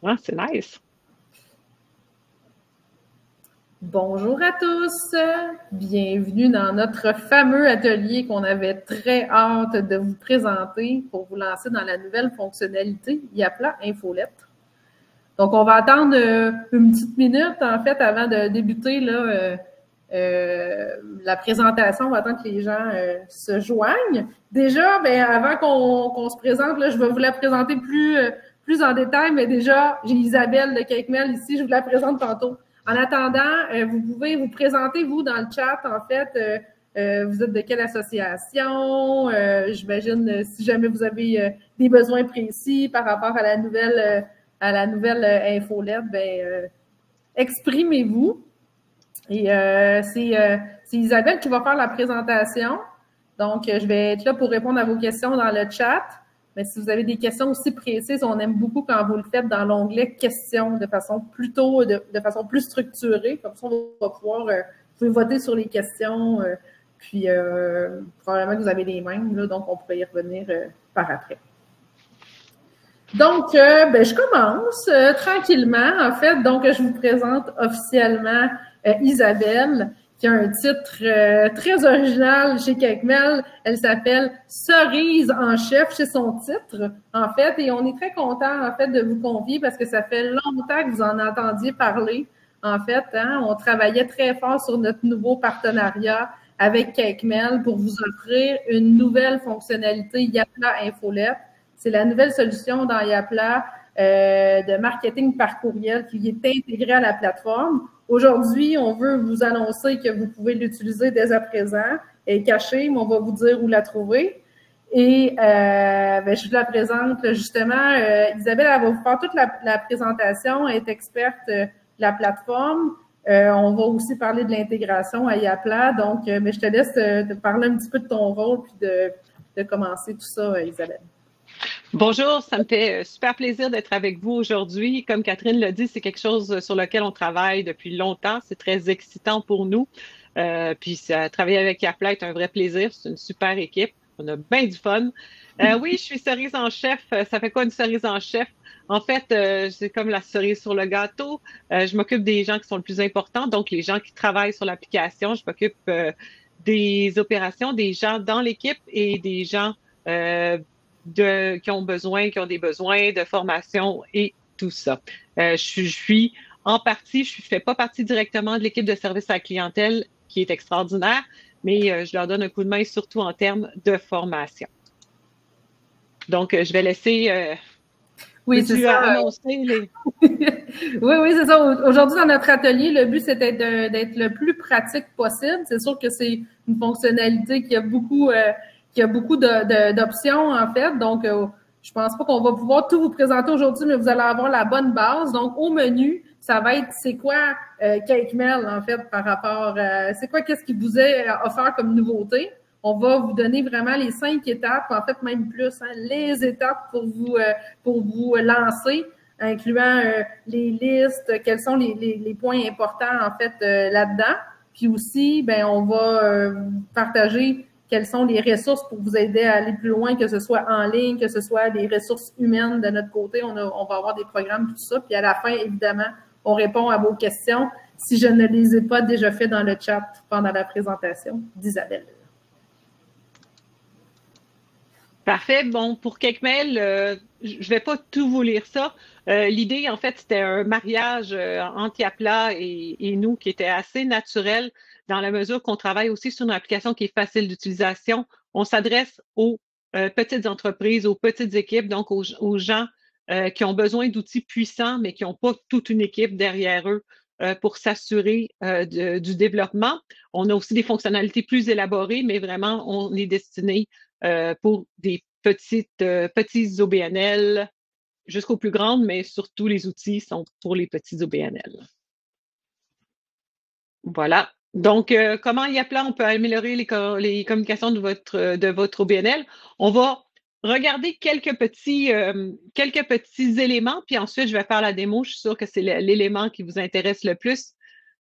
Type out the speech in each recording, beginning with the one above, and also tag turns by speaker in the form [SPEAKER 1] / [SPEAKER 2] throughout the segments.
[SPEAKER 1] Ah, c'est nice.
[SPEAKER 2] Bonjour à tous, bienvenue dans notre fameux atelier qu'on avait très hâte de vous présenter pour vous lancer dans la nouvelle fonctionnalité Yapla Infolettre. Donc, on va attendre une petite minute, en fait, avant de débuter là, la présentation. On va attendre que les gens se joignent. Déjà, avant qu'on se présente, là, je vais vous la présenter plus en détail, mais déjà, j'ai Isabelle de CakeMail ici, je vous la présente tantôt. En attendant, vous pouvez vous présenter, vous, dans le chat, en fait. Vous êtes de quelle association? J'imagine, si jamais vous avez des besoins précis par rapport à la nouvelle infolette, exprimez-vous. Et c'est Isabelle qui va faire la présentation. Donc, je vais être là pour répondre à vos questions dans le chat. Mais si vous avez des questions aussi précises, on aime beaucoup quand vous le faites dans l'onglet questions de façon de façon plus structurée. Comme ça, on va pouvoir, vous pouvez voter sur les questions. Puis, probablement que vous avez les mêmes, là, donc on pourrait y revenir par après. Donc, je commence tranquillement, en fait. Donc, je vous présente officiellement Isabelle, qui a un titre très original chez CakeMail. Elle s'appelle Cerise en chef chez son titre, en fait. Et on est très content, en fait, de vous convier parce que ça fait longtemps que vous en entendiez parler, en fait. Hein? On travaillait très fort sur notre nouveau partenariat avec CakeMail pour vous offrir une nouvelle fonctionnalité Yapla Infolette. C'est la nouvelle solution dans Yapla de marketing par courriel qui est intégrée à la plateforme. Aujourd'hui, on veut vous annoncer que vous pouvez l'utiliser dès à présent. Elle est cachée, mais on va vous dire où la trouver. Et je vous la présente justement. Isabelle, elle va vous faire toute la présentation. Elle est experte de la plateforme. On va aussi parler de l'intégration à Yapla. Donc, je te laisse te parler un petit peu de ton rôle puis de commencer tout ça, Isabelle.
[SPEAKER 1] Bonjour, ça me fait super plaisir d'être avec vous aujourd'hui. Comme Catherine l'a dit, c'est quelque chose sur lequel on travaille depuis longtemps. C'est très excitant pour nous. Puis travailler avec Yapla est un vrai plaisir. C'est une super équipe. On a bien du fun. Oui, je suis cerise en chef. Ça fait quoi une cerise en chef? En fait, c'est comme la cerise sur le gâteau. Je m'occupe des gens qui sont le plus importants, donc les gens qui travaillent sur l'application. Je m'occupe des opérations, des gens dans l'équipe et des gens qui ont des besoins de formation et tout ça. Je fais pas partie directement de l'équipe de service à la clientèle qui est extraordinaire, mais je leur donne un coup de main surtout en termes de formation. Donc, je vais laisser.
[SPEAKER 2] Oui, c'est ça.
[SPEAKER 1] Annoncer les...
[SPEAKER 2] oui, c'est ça. Aujourd'hui, dans notre atelier, le but, c'était d'être le plus pratique possible. C'est sûr que c'est une fonctionnalité qui a beaucoup d'options, en fait. Donc, je pense pas qu'on va pouvoir tout vous présenter aujourd'hui, mais vous allez avoir la bonne base. Donc, au menu, ça va être c'est quoi CakeMail, en fait, par rapport c'est quoi, qu'est-ce qui vous est offert comme nouveauté. On va vous donner vraiment les 5 étapes, en fait, même plus, hein, les étapes pour vous lancer, incluant les listes, quels sont les points importants, en fait, là-dedans. Puis aussi, on va partager quelles sont les ressources pour vous aider à aller plus loin, que ce soit en ligne, que ce soit des ressources humaines de notre côté. On va avoir des programmes, tout ça. Puis à la fin, évidemment, on répond à vos questions si je ne les ai pas déjà fait dans le chat pendant la présentation d'Isabelle.
[SPEAKER 1] Parfait. Bon, pour CakeMail, je vais pas tout vous lire ça. L'idée, en fait, c'était un mariage entre Yapla et nous qui était assez naturel dans la mesure qu'on travaille aussi sur une application qui est facile d'utilisation. On s'adresse aux petites entreprises, aux petites équipes, donc aux gens qui ont besoin d'outils puissants, mais qui n'ont pas toute une équipe derrière eux pour s'assurer du développement. On a aussi des fonctionnalités plus élaborées, mais vraiment, on est destiné pour des petits OBNL jusqu'aux plus grandes, mais surtout les outils sont pour les petits OBNL. Voilà. Donc, comment Yapla, on peut améliorer les communications de votre OBNL? On va regarder quelques petits éléments, puis ensuite, je vais faire la démo. Je suis sûre que c'est l'élément qui vous intéresse le plus.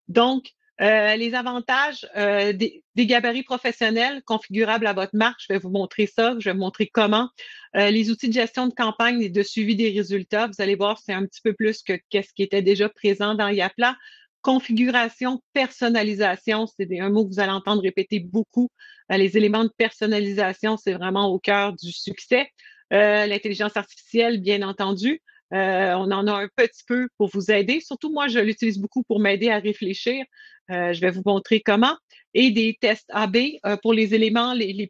[SPEAKER 1] Donc, Les avantages des gabarits professionnels configurables à votre marque, je vais vous montrer ça, je vais vous montrer comment. Les outils de gestion de campagne et de suivi des résultats, vous allez voir, c'est un petit peu plus que qu'est-ce qui était déjà présent dans Yapla. Configuration, personnalisation, c'est un mot que vous allez entendre répéter beaucoup. Les éléments de personnalisation, c'est vraiment au cœur du succès. L'intelligence artificielle, bien entendu. On en a un petit peu pour vous aider. Surtout, moi, je l'utilise beaucoup pour m'aider à réfléchir. Je vais vous montrer comment. Et des tests AB pour les éléments les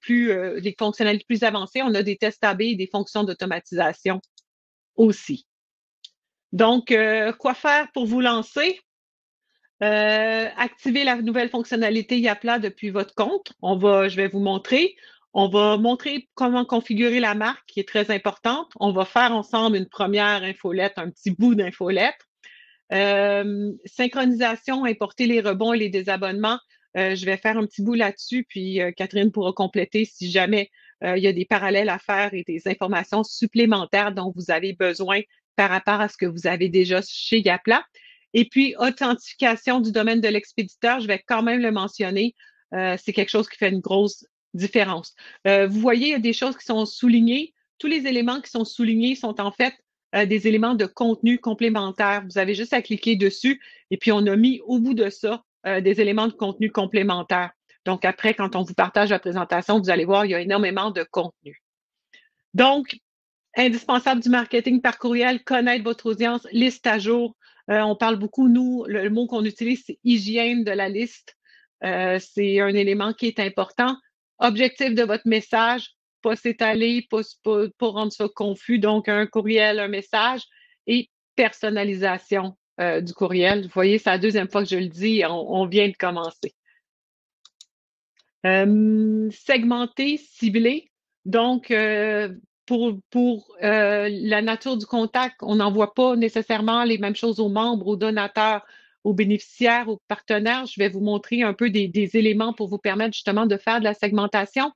[SPEAKER 1] fonctionnalités plus avancées. On a des tests AB et des fonctions d'automatisation aussi. Donc, quoi faire pour vous lancer? Activer la nouvelle fonctionnalité Yapla depuis votre compte. Je vais vous montrer. On va montrer comment configurer la marque, qui est très importante. On va faire ensemble une première infolette, un petit bout d'infolette. Synchronisation, importer les rebonds et les désabonnements. Je vais faire un petit bout là-dessus, puis Catherine pourra compléter si jamais il y a des parallèles à faire et des informations supplémentaires dont vous avez besoin par rapport à ce que vous avez déjà chez Yapla. Et puis, authentification du domaine de l'expéditeur, je vais quand même le mentionner. C'est quelque chose qui fait une grosse différence. Vous voyez, il y a des choses qui sont soulignées. Tous les éléments qui sont soulignés sont en fait des éléments de contenu complémentaires. Vous avez juste à cliquer dessus et puis on a mis au bout de ça des éléments de contenu complémentaires. Donc après, quand on vous partage la présentation, vous allez voir, il y a énormément de contenu. Donc, indispensable du marketing par courriel, connaître votre audience, liste à jour. On parle beaucoup, nous, le mot qu'on utilise, c'est hygiène de la liste. C'est un élément qui est important. Objectif de votre message, pas s'étaler, pas rendre ça confus. Donc, un courriel, un message et personnalisation du courriel. Vous voyez, c'est la deuxième fois que je le dis, on vient de commencer. Segmenter, cibler. Donc, pour la nature du contact, on n'envoie pas nécessairement les mêmes choses aux membres, aux donateurs, aux bénéficiaires, aux partenaires. Je vais vous montrer un peu des éléments pour vous permettre justement de faire de la segmentation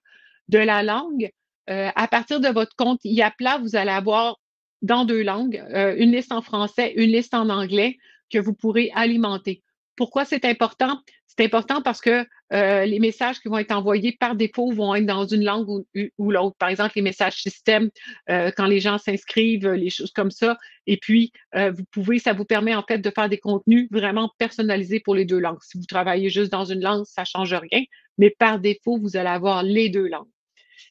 [SPEAKER 1] de la langue. À partir de votre compte Yapla, vous allez avoir dans 2 langues, une liste en français, une liste en anglais que vous pourrez alimenter. Pourquoi c'est important? C'est important parce que les messages qui vont être envoyés par défaut vont être dans une langue ou l'autre. Par exemple, les messages système, quand les gens s'inscrivent, les choses comme ça. Et puis, ça vous permet en fait de faire des contenus vraiment personnalisés pour les 2 langues. Si vous travaillez juste dans une langue, ça ne change rien, mais par défaut, vous allez avoir les 2 langues.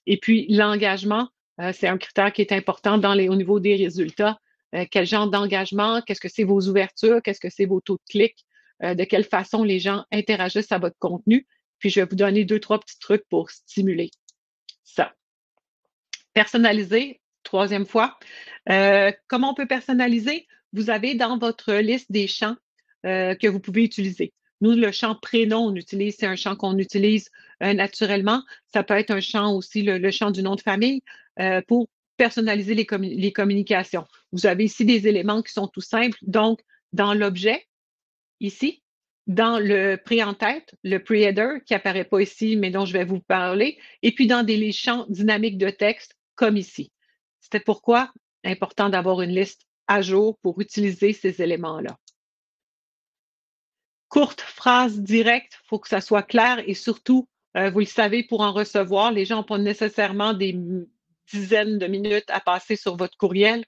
[SPEAKER 1] Et puis, l'engagement, c'est un critère qui est important au niveau des résultats. Quel genre d'engagement? Qu'est-ce que c'est vos ouvertures? Qu'est-ce que c'est vos taux de clic? De quelle façon les gens interagissent à votre contenu. Puis, je vais vous donner 2, 3 petits trucs pour stimuler ça. Personnaliser, 3e fois. Comment on peut personnaliser? Vous avez dans votre liste des champs que vous pouvez utiliser. Nous, le champ prénom, c'est un champ qu'on utilise naturellement. Ça peut être un champ aussi, le champ du nom de famille, pour personnaliser les communications. Vous avez ici des éléments qui sont tout simples. Donc, dans l'objet, ici, dans le pré-en-tête, le pre-header, qui apparaît pas ici, mais dont je vais vous parler, et puis dans les champs dynamiques de texte, comme ici. C'était pourquoi important d'avoir une liste à jour pour utiliser ces éléments-là. Courte phrase directe, il faut que ça soit clair et surtout, vous le savez, pour en recevoir, les gens n'ont pas nécessairement des dizaines de minutes à passer sur votre courriel.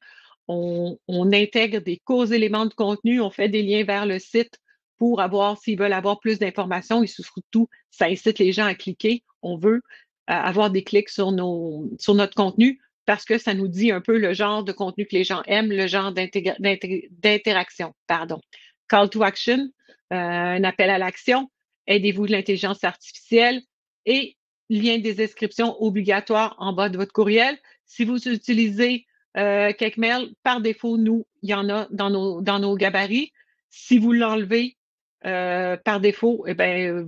[SPEAKER 1] On intègre des courts éléments de contenu, on fait des liens vers le site pour s'ils veulent avoir plus d'informations et surtout, ça incite les gens à cliquer. On veut avoir des clics sur notre contenu parce que ça nous dit un peu le genre de contenu que les gens aiment, le genre d'interaction, pardon. Call to action, un appel à l'action, aidez-vous de l'intelligence artificielle et lien des inscriptions obligatoires en bas de votre courriel. Si vous utilisez CakeMail, par défaut, il y en a dans nos gabarits. Si vous l'enlevez par défaut, eh bien,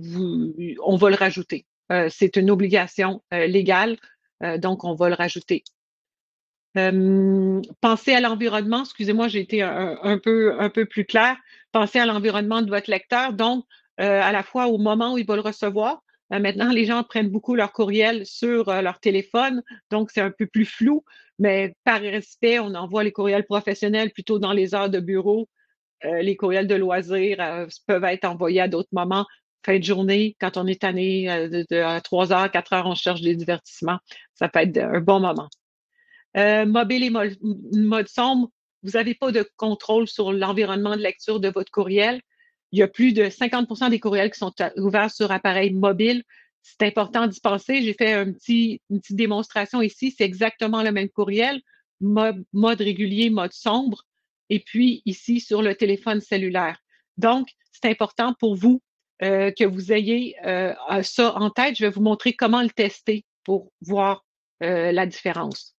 [SPEAKER 1] on va le rajouter. C'est une obligation légale, donc on va le rajouter. Pensez à l'environnement. Excusez-moi, j'ai été un peu plus clair. Pensez à l'environnement de votre lecteur. Donc, à la fois au moment où il va le recevoir. Maintenant, les gens prennent beaucoup leur courriel sur leur téléphone, donc c'est un peu plus flou, mais par respect, on envoie les courriels professionnels plutôt dans les heures de bureau Les courriels de loisirs peuvent être envoyés à d'autres moments. Fin de journée, quand on est tanné à 3 heures, 4 heures, on cherche des divertissements. Ça peut être un bon moment. Mobile et mode sombre, vous n'avez pas de contrôle sur l'environnement de lecture de votre courriel. Il y a plus de 50% des courriels qui sont ouverts sur appareil mobile. C'est important d'y penser. J'ai fait une petite démonstration ici. C'est exactement le même courriel, mode régulier, mode sombre, et puis ici sur le téléphone cellulaire. Donc, c'est important pour vous que vous ayez ça en tête. Je vais vous montrer comment le tester pour voir la différence.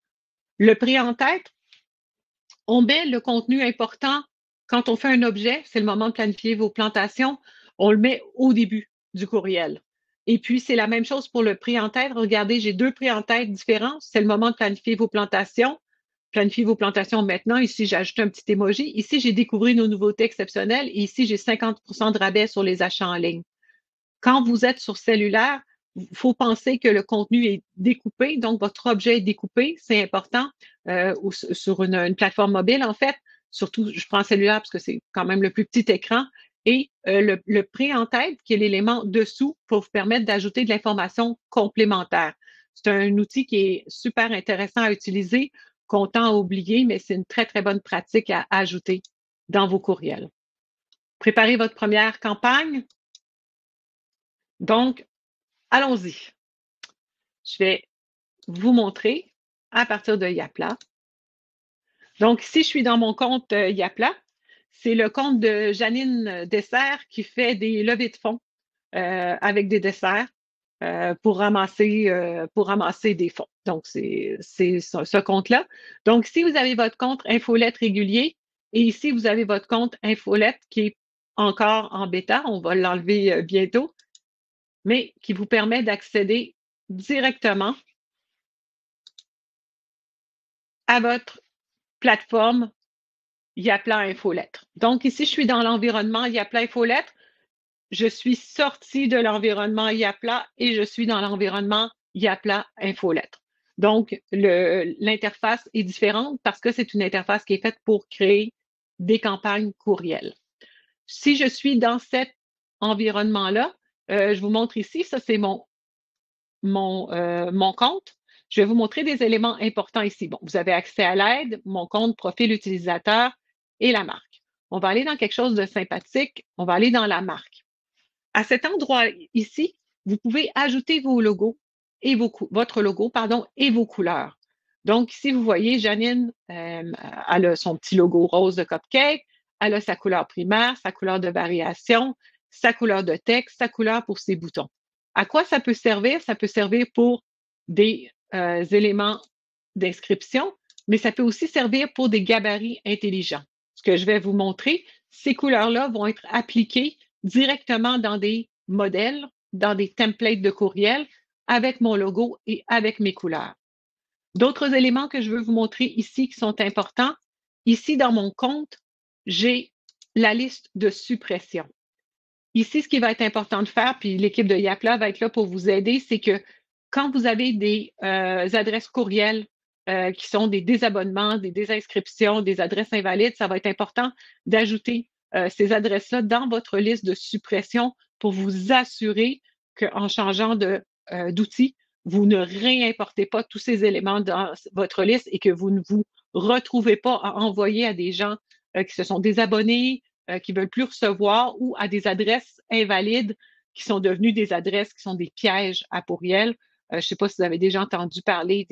[SPEAKER 1] Le prix en tête, on met le contenu important quand on fait un objet, c'est le moment de planifier vos plantations, on le met au début du courriel. Et puis, c'est la même chose pour le prix en tête. Regardez, j'ai 2 prix en tête différents. C'est le moment de planifier vos plantations. Planifiez vos plantations maintenant. Ici, j'ai ajouté un petit emoji. Ici, j'ai découvert nos nouveautés exceptionnelles. Et ici, j'ai 50% de rabais sur les achats en ligne. Quand vous êtes sur cellulaire, il faut penser que le contenu est découpé, donc votre objet est découpé, c'est important, ou sur une plateforme mobile, en fait. Surtout, je prends cellulaire parce que c'est quand même le plus petit écran. Et le prix en tête, qui est l'élément dessous, pour vous permettre d'ajouter de l'information complémentaire. C'est un outil qui est super intéressant à utiliser, qu'on tend à oublier, mais c'est une très, très bonne pratique à ajouter dans vos courriels. Préparez votre première campagne. Donc, allons-y. Je vais vous montrer à partir de Yapla. Donc, ici, je suis dans mon compte Yapla. C'est le compte de Janine Dessert qui fait des levées de fonds avec des desserts pour ramasser des fonds. Donc, c'est ce compte-là. Donc, si vous avez votre compte Infolette régulier et ici, vous avez votre compte Infolette qui est encore en bêta, on va l'enlever bientôt, mais qui vous permet d'accéder directement à votre plateforme Yapla Infolettre. Donc, ici, je suis dans l'environnement Yapla Infolettre. Je suis sortie de l'environnement Yapla et je suis dans l'environnement Yapla Infolettre. Donc, l'interface est différente parce que c'est une interface qui est faite pour créer des campagnes courriels. Si je suis dans cet environnement-là, je vous montre ici, ça c'est mon compte. Je vais vous montrer des éléments importants ici. Bon, vous avez accès à l'aide, mon compte, profil utilisateur et la marque. On va aller dans quelque chose de sympathique. On va aller dans la marque. À cet endroit ici, vous pouvez ajouter vos logos et votre logo, pardon, et vos couleurs. Donc, ici, vous voyez, Janine, elle a son petit logo rose de cupcake, elle a sa couleur primaire, sa couleur de variation, sa couleur de texte, sa couleur pour ses boutons. À quoi ça peut servir? Ça peut servir pour des éléments d'inscription, mais ça peut aussi servir pour des gabarits intelligents. Ce que je vais vous montrer, ces couleurs-là vont être appliquées directement dans des modèles, dans des templates de courriel avec mon logo et avec mes couleurs. D'autres éléments que je veux vous montrer ici qui sont importants. Ici, dans mon compte, j'ai la liste de suppression. Ici, ce qui va être important de faire, puis l'équipe de Yapla va être là pour vous aider, c'est que quand vous avez des adresses courriels qui sont des désabonnements, des désinscriptions, des adresses invalides, ça va être important d'ajouter ces adresses-là dans votre liste de suppression pour vous assurer qu'en changeant d'outil, vous ne réimportez pas tous ces éléments dans votre liste et que vous ne vous retrouvez pas à envoyer à des gens qui se sont désabonnés, qui ne veulent plus recevoir ou à des adresses invalides qui sont devenues des adresses qui sont des pièges à courriel. Je ne sais pas si vous avez déjà entendu parler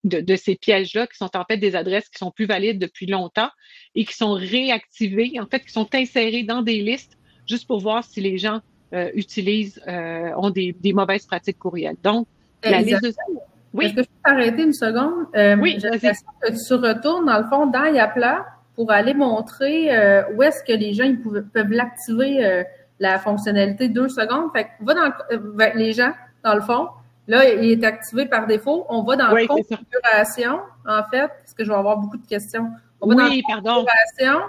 [SPEAKER 1] de ces pièges-là, qui sont en fait des adresses qui sont plus valides depuis longtemps et qui sont réactivées, en fait, qui sont insérées dans des listes juste pour voir si les gens ont des mauvaises pratiques courrielles. Donc, la liste de...
[SPEAKER 2] Oui. Est-ce que je peux t'arrêter une seconde?
[SPEAKER 1] Oui,
[SPEAKER 2] j'ai l'impression que tu retournes, dans le fond, dans Yapla pour aller montrer où est-ce que les gens peuvent l'activer, la fonctionnalité 2 secondes. Fait que va dans les gens, dans le fond. Là, il est activé par défaut. On va dans configuration, en fait, parce que je vais avoir beaucoup de questions. On va dans configuration,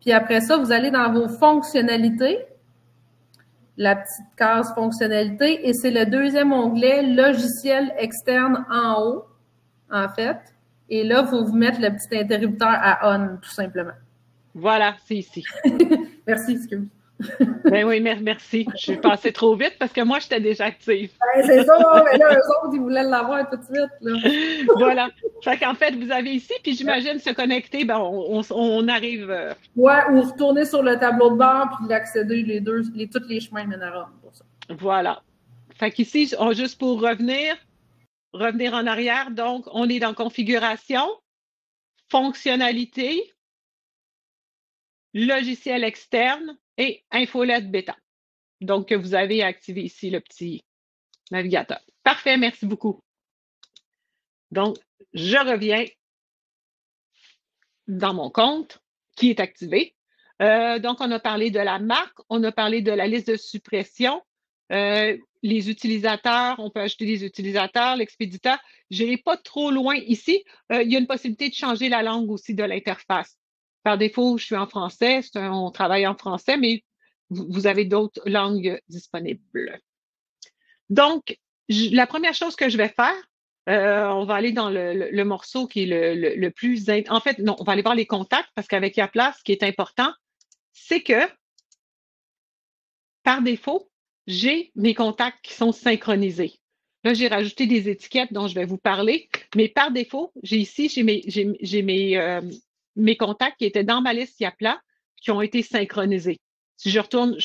[SPEAKER 2] puis après ça, vous allez dans vos fonctionnalités, la petite case fonctionnalité, et c'est le deuxième onglet logiciel externe en haut, en fait. Et là, il faut vous mettre le petit interrupteur à on, tout simplement.
[SPEAKER 1] Voilà, c'est ici.
[SPEAKER 2] Merci, excuse.
[SPEAKER 1] Ben oui, merci. Je suis passée trop vite parce que moi, j'étais déjà active.
[SPEAKER 2] Ben, c'est ça, mais là, eux autres, ils voulaient l'avoir tout de suite, là.
[SPEAKER 1] Voilà. Fait qu'en fait, vous avez ici, puis j'imagine se connecter, ben on arrive.
[SPEAKER 2] Ouais, ou retourner sur le tableau de bord puis l'accéder tous les chemins mènent à Rome pour ça.
[SPEAKER 1] Voilà. Fait qu'ici, juste pour revenir en arrière, donc on est dans configuration, fonctionnalité, logiciel externe et infolette bêta. Donc, vous avez activé ici le petit navigateur. Parfait, merci beaucoup. Donc, je reviens dans mon compte qui est activé. Donc, on a parlé de la marque, on a parlé de la liste de suppression, les utilisateurs, on peut ajouter des utilisateurs, l'expéditeur. Je n'irai pas trop loin ici. Il y a une possibilité de changer la langue aussi de l'interface. Par défaut, je suis en français, on travaille en français, mais vous avez d'autres langues disponibles. Donc, la première chose que je vais faire, on va aller dans le morceau qui est le plus... En fait, non, on va aller voir les contacts parce qu'avec Yapla, ce qui est important, c'est que, par défaut, j'ai mes contacts qui sont synchronisés. Là, j'ai rajouté des étiquettes dont je vais vous parler, mais par défaut, j'ai mes contacts qui étaient dans ma liste Yapla qui ont été synchronisés. Si je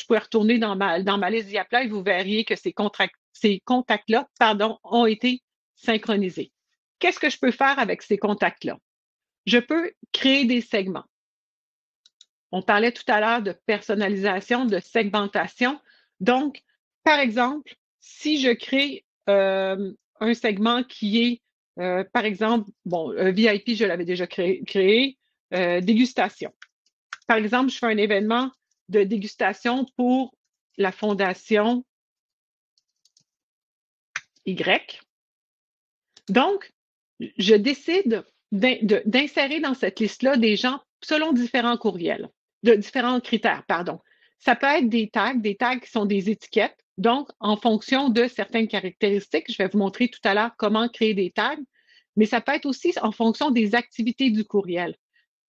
[SPEAKER 1] pourrais retourner dans ma liste Yapla et vous verriez que ces contacts-là, ont été synchronisés. Qu'est-ce que je peux faire avec ces contacts-là? Je peux créer des segments. On parlait tout à l'heure de personnalisation, de segmentation. Donc, par exemple, si je crée un segment qui est, par exemple, bon, VIP, je l'avais déjà créé, dégustation. Par exemple, je fais un événement de dégustation pour la Fondation Y. Donc, je décide d'insérer dans cette liste-là des gens selon différents courriels, de différents critères, pardon. Ça peut être des tags qui sont des étiquettes. Donc, en fonction de certaines caractéristiques, je vais vous montrer tout à l'heure comment créer des tags, mais ça peut être aussi en fonction des activités du courriel.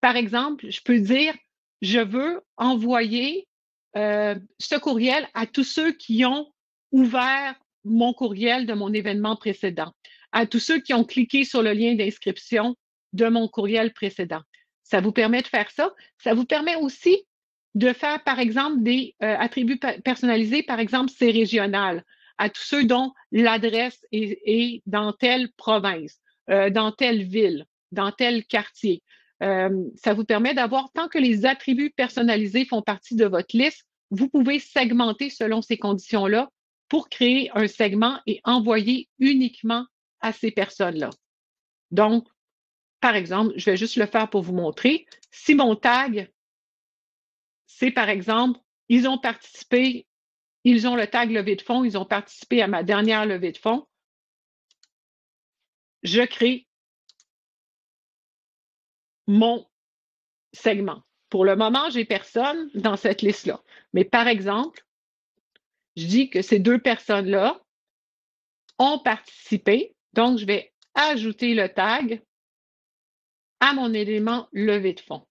[SPEAKER 1] Par exemple, je peux dire, je veux envoyer ce courriel à tous ceux qui ont ouvert mon courriel de mon événement précédent, à tous ceux qui ont cliqué sur le lien d'inscription de mon courriel précédent. Ça vous permet de faire ça. Ça vous permet aussi de faire, par exemple, des attributs personnalisés, par exemple, c'est régional, à tous ceux dont l'adresse est dans telle province, dans telle ville, dans tel quartier. Ça vous permet d'avoir, tant que les attributs personnalisés font partie de votre liste, vous pouvez segmenter selon ces conditions-là pour créer un segment et envoyer uniquement à ces personnes-là. Donc, par exemple, je vais juste le faire pour vous montrer. Si mon tag, c'est par exemple, ils ont participé, ils ont le tag levée de fonds, ils ont participé à ma dernière levée de fonds, je crée mon segment. Pour le moment, j'ai personne dans cette liste-là. Mais par exemple, je dis que ces deux personnes-là ont participé. Donc, je vais ajouter le tag à mon élément levée de fonds.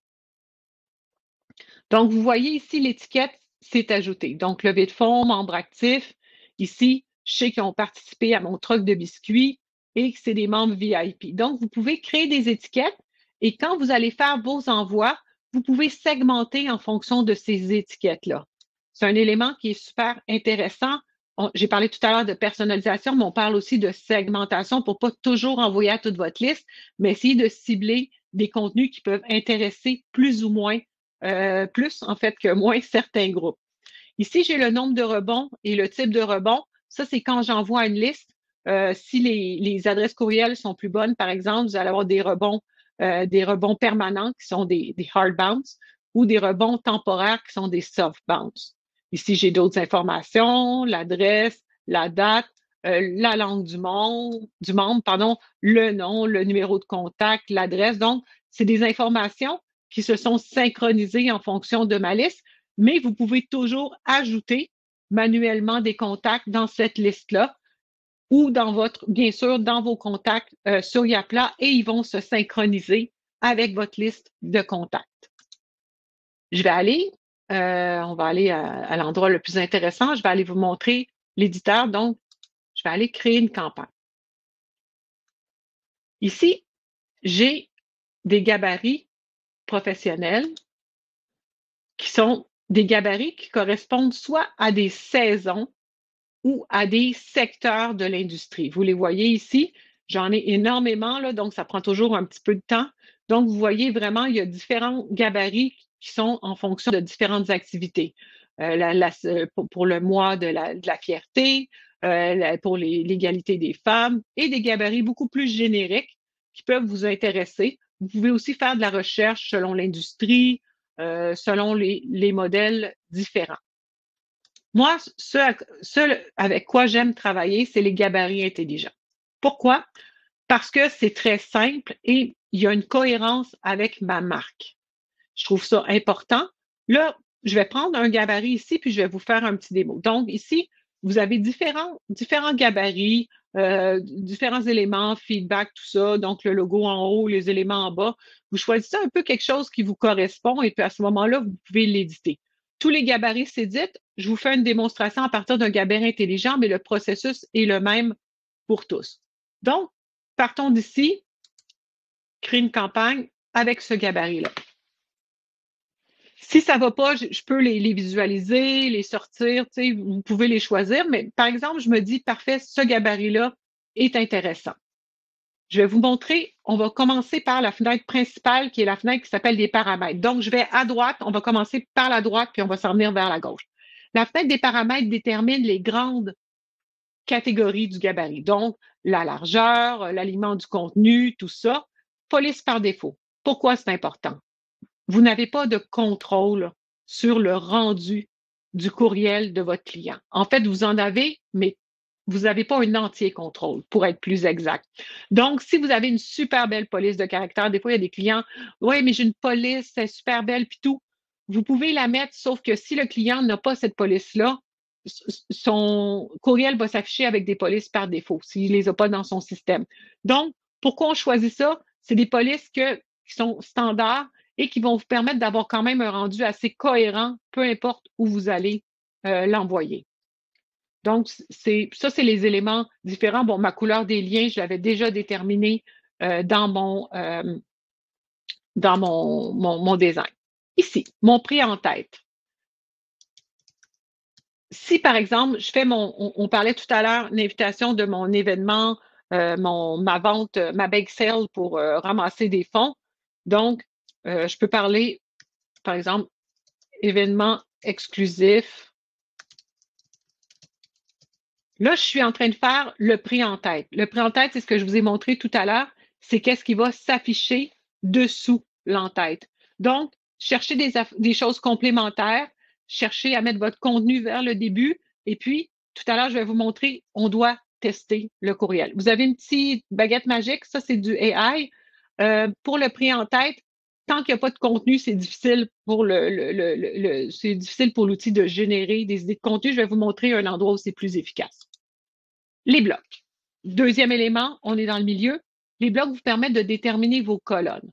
[SPEAKER 1] Donc, vous voyez ici, l'étiquette s'est ajoutée. Donc, levée de fonds, membre actif. Ici, je sais qu'ils ont participé à mon troc de biscuits et que c'est des membres VIP. Donc, vous pouvez créer des étiquettes et quand vous allez faire vos envois, vous pouvez segmenter en fonction de ces étiquettes-là. C'est un élément qui est super intéressant. J'ai parlé tout à l'heure de personnalisation, mais on parle aussi de segmentation pour ne pas toujours envoyer à toute votre liste, mais essayer de cibler des contenus qui peuvent intéresser plus ou moins, plus en fait que moins certains groupes. Ici, j'ai le nombre de rebonds et le type de rebond. Ça, c'est quand j'envoie une liste. Si les adresses courriels sont plus bonnes, par exemple, vous allez avoir des rebonds permanents qui sont des hard bounce ou des rebonds temporaires qui sont des soft bounce. Ici, j'ai d'autres informations, l'adresse, la date, la langue du membre, pardon, le nom, le numéro de contact, l'adresse. Donc, c'est des informations qui se sont synchronisées en fonction de ma liste, mais vous pouvez toujours ajouter manuellement des contacts dans cette liste-là ou bien sûr, dans vos contacts sur Yapla et ils vont se synchroniser avec votre liste de contacts. Je vais aller, on va aller à l'endroit le plus intéressant. Je vais aller vous montrer l'éditeur. Donc, je vais aller créer une campagne. Ici, j'ai des gabarits professionnels qui sont des gabarits qui correspondent soit à des saisons ou à des secteurs de l'industrie. Vous les voyez ici, j'en ai énormément, là, donc ça prend toujours un petit peu de temps. Donc, vous voyez vraiment, il y a différents gabarits qui sont en fonction de différentes activités. Pour le mois de la fierté, pour l'égalité des femmes, et des gabarits beaucoup plus génériques qui peuvent vous intéresser. Vous pouvez aussi faire de la recherche selon l'industrie, selon les modèles différents. Moi, ce avec quoi j'aime travailler, c'est les gabarits intelligents. Pourquoi? Parce que c'est très simple et il y a une cohérence avec ma marque. Je trouve ça important. Là, je vais prendre un gabarit ici, puis je vais vous faire un petit démo. Donc, ici, vous avez différents gabarits, différents éléments, feedback, tout ça. Donc, le logo en haut, les éléments en bas. Vous choisissez un peu quelque chose qui vous correspond et puis à ce moment-là, vous pouvez l'éditer. Tous les gabarits s'éditent. Je vous fais une démonstration à partir d'un gabarit intelligent, mais le processus est le même pour tous. Donc, partons d'ici, créer une campagne avec ce gabarit-là. Si ça ne va pas, je peux les visualiser, les sortir, vous pouvez les choisir, mais par exemple, je me dis, parfait, ce gabarit-là est intéressant. Je vais vous montrer, on va commencer par la fenêtre principale, qui est la fenêtre qui s'appelle des paramètres. Donc, je vais à droite, on va commencer par la droite, puis on va s'en venir vers la gauche. La fenêtre des paramètres détermine les grandes catégories du gabarit. Donc, la largeur, l'aliment du contenu, tout ça. Police par défaut. Pourquoi c'est important? Vous n'avez pas de contrôle sur le rendu du courriel de votre client. En fait, vous en avez, mais vous n'avez pas un entier contrôle, pour être plus exact. Donc, si vous avez une super belle police de caractère, des fois, il y a des clients, oui, mais j'ai une police, c'est super belle, puis tout. Vous pouvez la mettre, sauf que si le client n'a pas cette police-là, son courriel va s'afficher avec des polices par défaut, s'il ne les a pas dans son système. Donc, pourquoi on choisit ça? C'est des polices qui sont standards et qui vont vous permettre d'avoir quand même un rendu assez cohérent, peu importe où vous allez l'envoyer. Donc, ça, c'est les éléments différents. Bon, ma couleur des liens, je l'avais déjà déterminée dans mon design. Ici, mon prix en tête. Si, par exemple, je fais on parlait tout à l'heure, l'invitation de mon événement, ma vente, ma bake sale pour ramasser des fonds. Donc, je peux parler, par exemple, événement exclusif. Là, je suis en train de faire le prix en tête. Le prix en tête, c'est ce que je vous ai montré tout à l'heure. C'est qu'est-ce qui va s'afficher dessous l'en-tête. Donc, cherchez des choses complémentaires, cherchez à mettre votre contenu vers le début. Et puis, tout à l'heure, je vais vous montrer, on doit tester le courriel. Vous avez une petite baguette magique, ça, c'est du AI. Pour le prix en tête, tant qu'il n'y a pas de contenu, c'est difficile pour c'est difficile pour l'outil de générer des idées de contenu. Je vais vous montrer un endroit où c'est plus efficace. Les blocs. Deuxième élément, on est dans le milieu. Les blocs vous permettent de déterminer vos colonnes.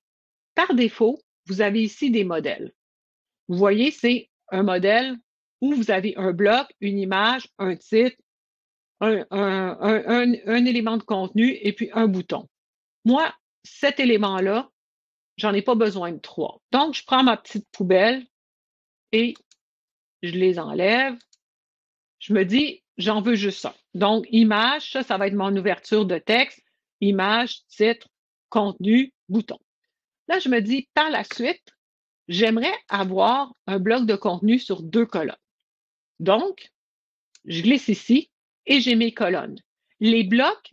[SPEAKER 1] Par défaut, vous avez ici des modèles. Vous voyez, c'est un modèle où vous avez un bloc, une image, un titre, un élément de contenu et puis un bouton. Moi, cet élément-là, j'en ai pas besoin de 3. Donc, je prends ma petite poubelle et je les enlève. Je me dis, j'en veux juste ça. Donc, image, ça va être mon ouverture de texte. Image, titre, contenu, bouton. Là, je me dis, par la suite, j'aimerais avoir un bloc de contenu sur 2 colonnes. Donc, je glisse ici et j'ai mes colonnes. Les blocs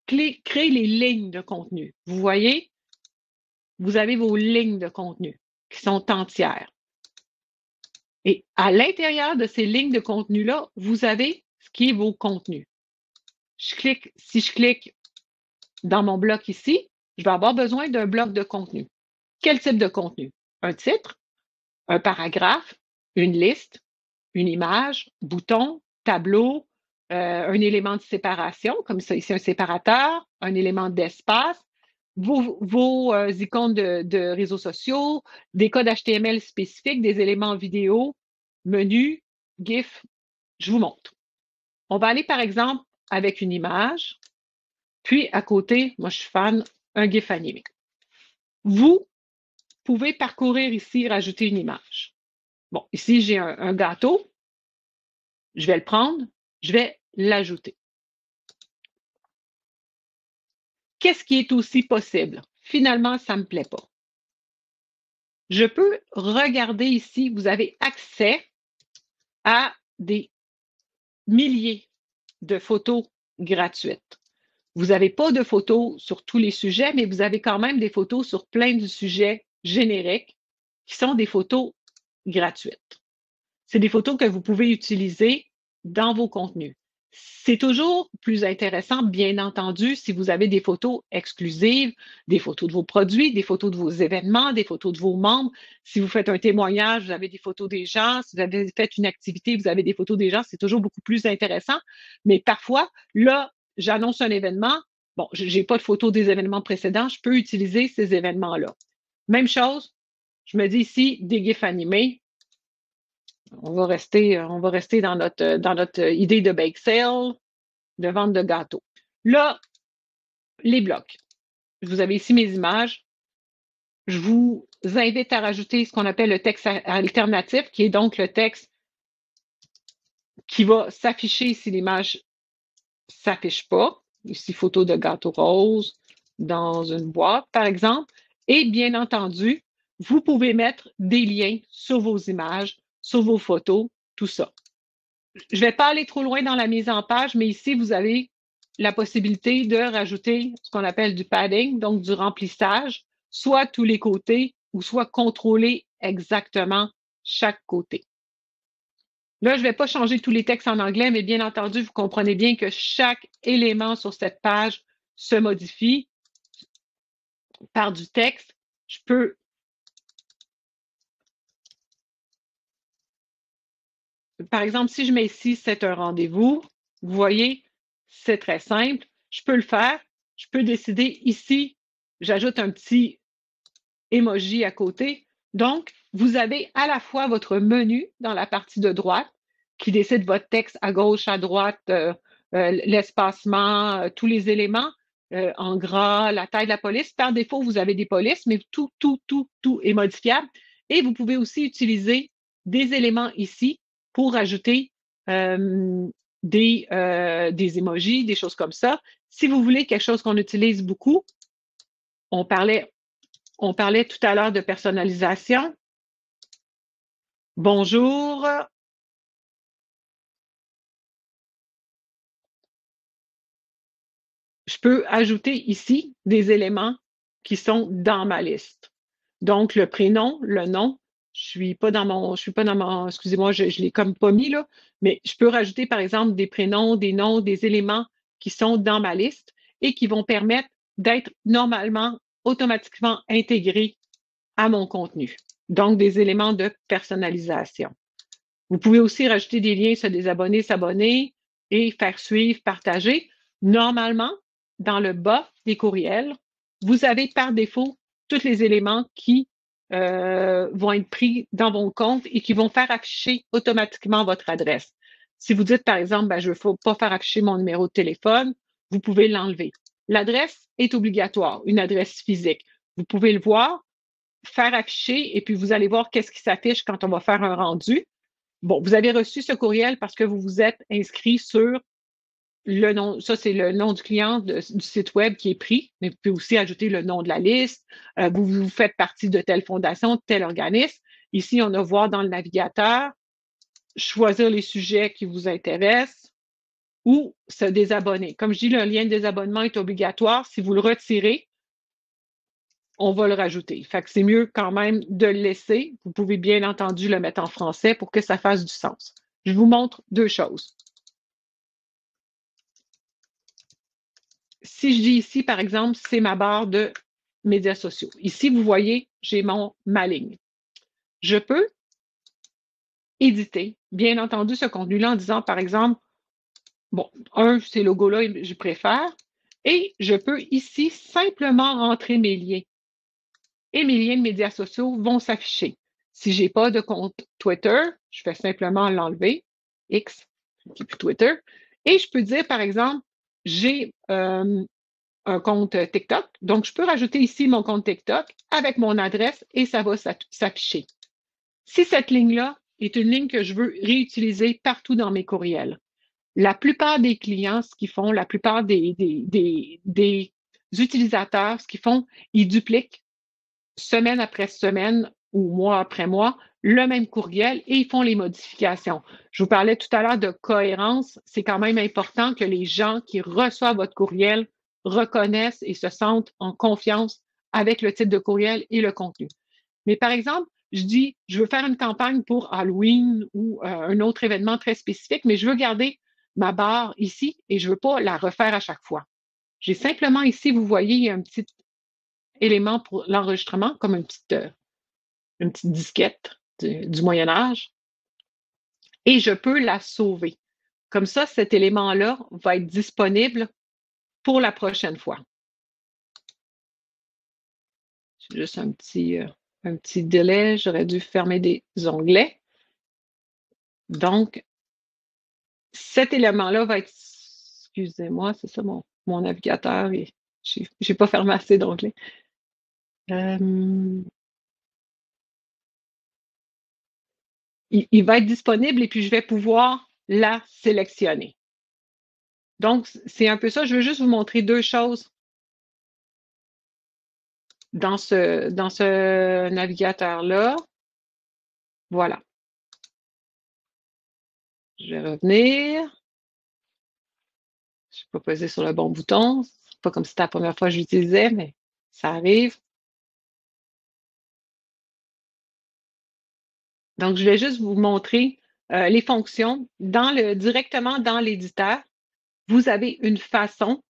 [SPEAKER 1] créent les lignes de contenu. Vous voyez, vous avez vos lignes de contenu qui sont entières. Et à l'intérieur de ces lignes de contenu-là, vous avez ce qui est vos contenus. Si je clique dans mon bloc ici, je vais avoir besoin d'un bloc de contenu. Quel type de contenu? Un titre, un paragraphe, une liste, une image, bouton, tableau, un élément de séparation, comme ça ici un séparateur, un élément d'espace, vos icônes de réseaux sociaux, des codes HTML spécifiques, des éléments vidéo, menu, GIF. Je vous montre. On va aller, par exemple, avec une image, puis à côté, moi je suis fan, un GIF animé. Vous pouvez parcourir ici, rajouter une image. Bon, ici, j'ai un gâteau. Je vais le prendre, je vais l'ajouter. Qu'est-ce qui est aussi possible? Finalement, ça ne me plaît pas. Je peux regarder ici, vous avez accès à des milliers de photos gratuites. Vous n'avez pas de photos sur tous les sujets, mais vous avez quand même des photos sur plein de sujets génériques qui sont des photos gratuites. C'est des photos que vous pouvez utiliser dans vos contenus. C'est toujours plus intéressant, bien entendu, si vous avez des photos exclusives, des photos de vos produits, des photos de vos événements, des photos de vos membres. Si vous faites un témoignage, vous avez des photos des gens. Si vous avez fait une activité, vous avez des photos des gens. C'est toujours beaucoup plus intéressant. Mais parfois, là, j'annonce un événement. Bon, je n'ai pas de photos des événements précédents. Je peux utiliser ces événements-là. Même chose, je me dis ici, des GIFs animés. On va rester dans notre idée de bake sale, de vente de gâteaux. Là, les blocs. Vous avez ici mes images. Je vous invite à rajouter ce qu'on appelle le texte alternatif, qui est donc le texte qui va s'afficher si l'image ne s'affiche pas. Ici, photo de gâteau rose dans une boîte, par exemple. Et bien entendu, vous pouvez mettre des liens sur vos images, sur vos photos, tout ça. Je ne vais pas aller trop loin dans la mise en page, mais ici, vous avez la possibilité de rajouter ce qu'on appelle du padding, donc du remplissage, soit tous les côtés ou soit contrôler exactement chaque côté. Là, je ne vais pas changer tous les textes en anglais, mais bien entendu, vous comprenez bien que chaque élément sur cette page se modifie par du texte. Je peux par exemple, si je mets ici, c'est un rendez-vous, vous voyez, c'est très simple. Je peux le faire. Je peux décider ici, j'ajoute un petit emoji à côté. Donc, vous avez à la fois votre menu dans la partie de droite qui décide votre texte à gauche, à droite, l'espacement, tous les éléments en gras, la taille de la police. Par défaut, vous avez des polices, mais tout est modifiable. Et vous pouvez aussi utiliser des éléments ici pour ajouter des emojis, des choses comme ça. Si vous voulez quelque chose qu'on utilise beaucoup, on parlait tout à l'heure de personnalisation. Bonjour. Je peux ajouter ici des éléments qui sont dans ma liste. Donc, le prénom, le nom, je suis pas dans mon, excusez-moi, je l'ai comme pas mis là, mais je peux rajouter par exemple des prénoms, des noms, des éléments qui sont dans ma liste et qui vont permettre d'être normalement, automatiquement intégrés à mon contenu. Donc, des éléments de personnalisation. Vous pouvez aussi rajouter des liens sur des abonnés, s'abonner et faire suivre, partager. Normalement, dans le bas des courriels, vous avez par défaut tous les éléments qui vont être pris dans vos comptes et qui vont faire afficher automatiquement votre adresse. Si vous dites, par exemple, ben, je ne veux pas faire afficher mon numéro de téléphone, vous pouvez l'enlever. L'adresse est obligatoire, une adresse physique. Vous pouvez le voir, faire afficher et puis vous allez voir qu'est-ce qui s'affiche quand on va faire un rendu. Bon, vous avez reçu ce courriel parce que vous vous êtes inscrit sur le nom, ça c'est le nom du client du site web qui est pris, mais vous pouvez aussi ajouter le nom de la liste. Vous faites partie de telle fondation, de tel organisme. Ici, on a voir dans le navigateur, choisir les sujets qui vous intéressent ou se désabonner. Comme je dis, le lien de désabonnement est obligatoire. Si vous le retirez, on va le rajouter. Fait que c'est mieux quand même de le laisser. Vous pouvez bien entendu le mettre en français pour que ça fasse du sens. Je vous montre deux choses. Si je dis ici, par exemple, c'est ma barre de médias sociaux. Ici, vous voyez, j'ai ma ligne. Je peux éditer, bien entendu, ce contenu-là en disant, par exemple, bon, ces logos-là, je préfère, Et je peux ici simplement rentrer mes liens. Et mes liens de médias sociaux vont s'afficher. Si je n'ai pas de compte Twitter, je fais simplement l'enlever, X, qui est plus Twitter. Et je peux dire, par exemple, j'ai un compte TikTok. Donc, je peux rajouter ici mon compte TikTok avec mon adresse et ça va s'afficher. Si cette ligne-là est une ligne que je veux réutiliser partout dans mes courriels, la plupart des clients, ce qu'ils font, la plupart des utilisateurs, ce qu'ils font, ils dupliquent semaine après semaine ou mois après mois le même courriel et ils font les modifications. Je vous parlais tout à l'heure de cohérence. C'est quand même important que les gens qui reçoivent votre courriel reconnaissent et se sentent en confiance avec le type de courriel et le contenu. Mais par exemple, je dis, je veux faire une campagne pour Halloween ou un autre événement très spécifique, mais je veux garder ma barre ici et je ne veux pas la refaire à chaque fois. J'ai simplement ici, vous voyez, il y a un petit élément pour l'enregistrement, comme une petite disquette du Moyen Âge, et je peux la sauver. Comme ça, cet élément-là va être disponible pour la prochaine fois. J'ai juste un petit délai, j'aurais dû fermer des onglets. Donc, cet élément-là va être, excusez-moi, c'est ça mon navigateur, et j'ai pas fermé assez d'onglets. Il va être disponible et puis je vais pouvoir la sélectionner. Donc, c'est un peu ça. Je veux juste vous montrer deux choses dans ce navigateur-là. Voilà. Je vais revenir. Je n'ai pas pesé sur le bon bouton. C'est pas comme si c'était la première fois que je l'utilisais, mais ça arrive. Donc, je vais juste vous montrer les fonctions. Directement dans l'éditeur, vous avez une façon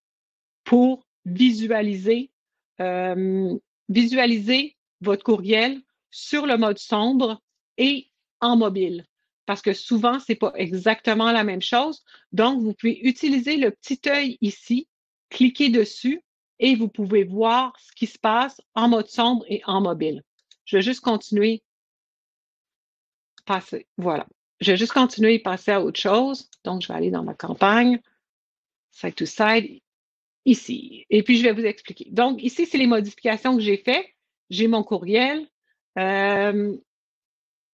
[SPEAKER 1] pour visualiser votre courriel sur le mode sombre et en mobile. Parce que souvent, ce n'est pas exactement la même chose. Donc, vous pouvez utiliser le petit œil ici, cliquer dessus et vous pouvez voir ce qui se passe en mode sombre et en mobile. Je vais juste continuer. Voilà. Je vais juste continuer et passer à autre chose. Donc, je vais aller dans ma campagne, side to side, ici. Et puis, je vais vous expliquer. Donc, ici, c'est les modifications que j'ai faites. J'ai mon courriel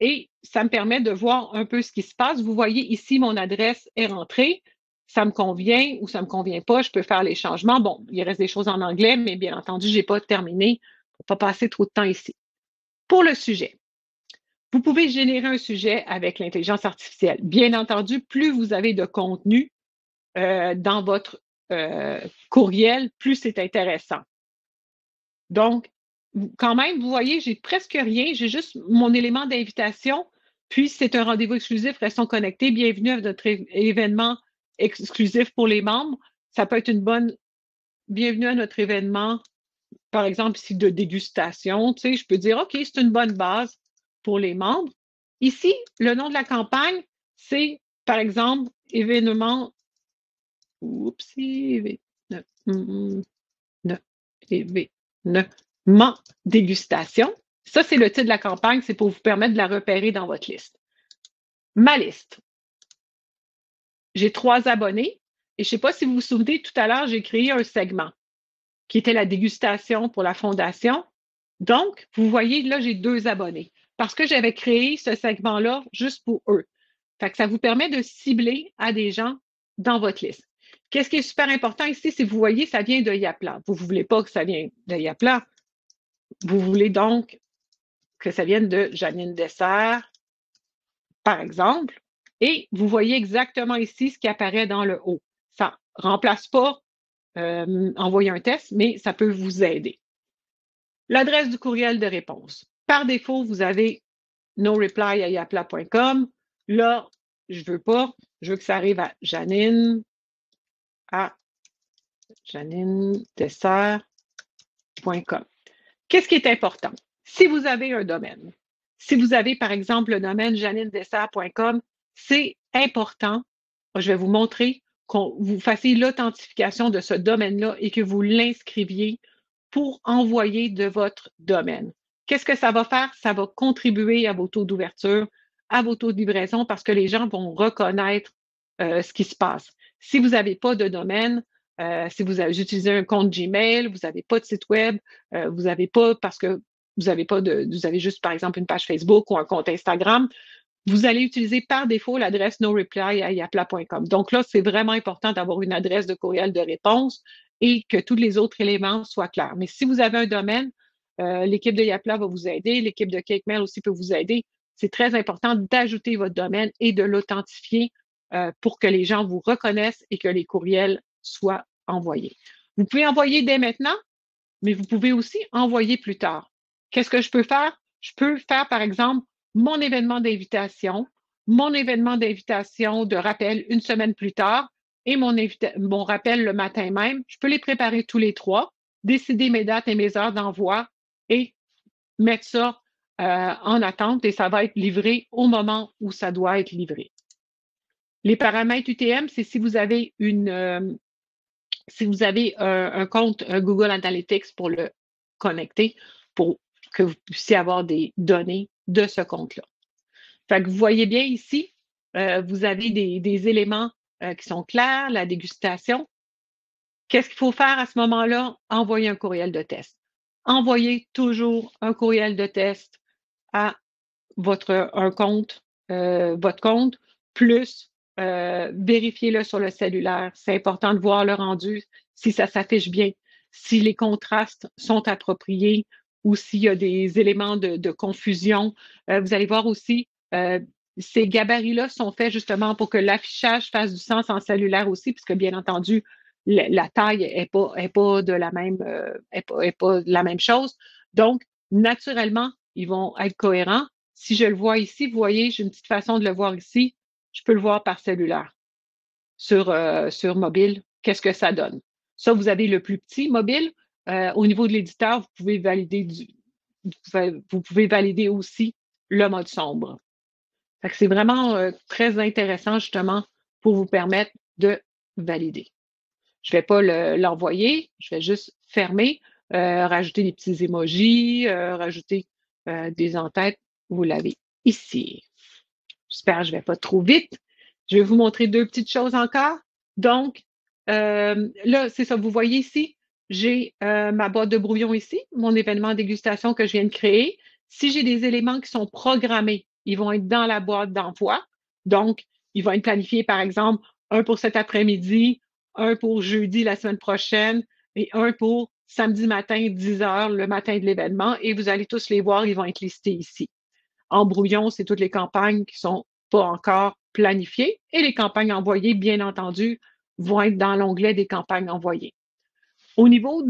[SPEAKER 1] et ça me permet de voir un peu ce qui se passe. Vous voyez ici, mon adresse est rentrée. Ça me convient ou ça ne me convient pas. Je peux faire les changements. Bon, il reste des choses en anglais, mais bien entendu, je n'ai pas terminé pour ne pas passer trop de temps ici. Pour le sujet, vous pouvez générer un sujet avec l'intelligence artificielle. Bien entendu, plus vous avez de contenu dans votre courriel, plus c'est intéressant. Donc, quand même, vous voyez, j'ai presque rien. J'ai juste mon élément d'invitation. Puis, c'est un rendez-vous exclusif. Restons connectés. Bienvenue à notre événement exclusif pour les membres. Ça peut être une bonne bienvenue à notre événement, par exemple, ici, de dégustation. Tu sais, je peux dire, OK, c'est une bonne base pour les membres. Ici, le nom de la campagne, c'est, par exemple, événement. Oupsie, événement dégustation. Ça, c'est le titre de la campagne. C'est pour vous permettre de la repérer dans votre liste. Ma liste. J'ai 3 abonnés. Et je ne sais pas si vous vous souvenez, tout à l'heure, j'ai créé un segment qui était la dégustation pour la fondation. Donc, vous voyez, là, j'ai 2 abonnés parce que j'avais créé ce segment-là juste pour eux. Fait que ça vous permet de cibler à des gens dans votre liste. Qu'est-ce qui est super important ici, c'est que vous voyez, ça vient de Yapla. Vous ne voulez pas que ça vienne de Yapla. Vous voulez donc que ça vienne de Janine Dessert, par exemple. Et vous voyez exactement ici ce qui apparaît dans le haut. Ça ne remplace pas envoyer un test, mais ça peut vous aider. L'adresse du courriel de réponse. Par défaut, vous avez noreply@yapla.com. Là, je veux pas. Je veux que ça arrive à janinedessert.com. Qu'est-ce qui est important? Si vous avez un domaine, si vous avez, par exemple, le domaine janinedessert.com, c'est important, je vais vous montrer vous fassiez l'authentification de ce domaine-là et que vous l'inscriviez pour envoyer de votre domaine. Qu'est-ce que ça va faire? Ça va contribuer à vos taux d'ouverture, à vos taux de livraison parce que les gens vont reconnaître ce qui se passe. Si vous n'avez pas de domaine, si vous utilisez un compte Gmail, vous n'avez pas de site web, vous n'avez pas parce que vous avez juste par exemple une page Facebook ou un compte Instagram, vous allez utiliser par défaut l'adresse noreply@yapla.com. Donc là, c'est vraiment important d'avoir une adresse de courriel de réponse et que tous les autres éléments soient clairs. Mais si vous avez un domaine, l'équipe de Yapla va vous aider, l'équipe de CakeMail aussi peut vous aider. C'est très important d'ajouter votre domaine et de l'authentifier pour que les gens vous reconnaissent et que les courriels soient envoyés. Vous pouvez envoyer dès maintenant, mais vous pouvez aussi envoyer plus tard. Qu'est-ce que je peux faire? Je peux faire, par exemple, mon événement d'invitation de rappel une semaine plus tard et mon rappel le matin même. Je peux les préparer tous les trois, décider mes dates et mes heures d'envoi et mettre ça en attente et ça va être livré au moment où ça doit être livré. Les paramètres UTM, c'est si vous avez un compte Google Analytics pour le connecter, pour que vous puissiez avoir des données de ce compte-là. Fait que vous voyez bien ici, vous avez des éléments qui sont clairs, la dégustation. Qu'est-ce qu'il faut faire à ce moment-là? Envoyer un courriel de test. Envoyez toujours un courriel de test à votre compte, plus vérifiez-le sur le cellulaire. C'est important de voir le rendu, si ça s'affiche bien, si les contrastes sont appropriés ou s'il y a des éléments de confusion. Vous allez voir aussi, ces gabarits-là sont faits justement pour que l'affichage fasse du sens en cellulaire aussi, puisque bien entendu, la taille n'est pas de la même, est pas de la même chose. Donc, naturellement, ils vont être cohérents. Si je le vois ici, vous voyez, j'ai une petite façon de le voir ici. Je peux le voir par cellulaire. Sur mobile, qu'est-ce que ça donne? Ça, vous avez le plus petit mobile. Au niveau de l'éditeur, vous pouvez valider aussi le mode sombre. C'est vraiment très intéressant justement pour vous permettre de valider. Je ne vais pas l'envoyer, je vais juste fermer, rajouter des petits emojis, rajouter des en-têtes. Vous l'avez ici. J'espère que je ne vais pas trop vite. Je vais vous montrer deux petites choses encore. Donc, là, c'est ça, vous voyez ici, j'ai ma boîte de brouillon ici, mon événement dégustation que je viens de créer. Si j'ai des éléments qui sont programmés, ils vont être dans la boîte d'envoi. Donc, ils vont être planifiés, par exemple, un pour cet après-midi, un pour jeudi la semaine prochaine et un pour samedi matin, 10 heures, le matin de l'événement. Et vous allez tous les voir, ils vont être listés ici. En brouillon, c'est toutes les campagnes qui ne sont pas encore planifiées et les campagnes envoyées, bien entendu, vont être dans l'onglet des campagnes envoyées. Au niveau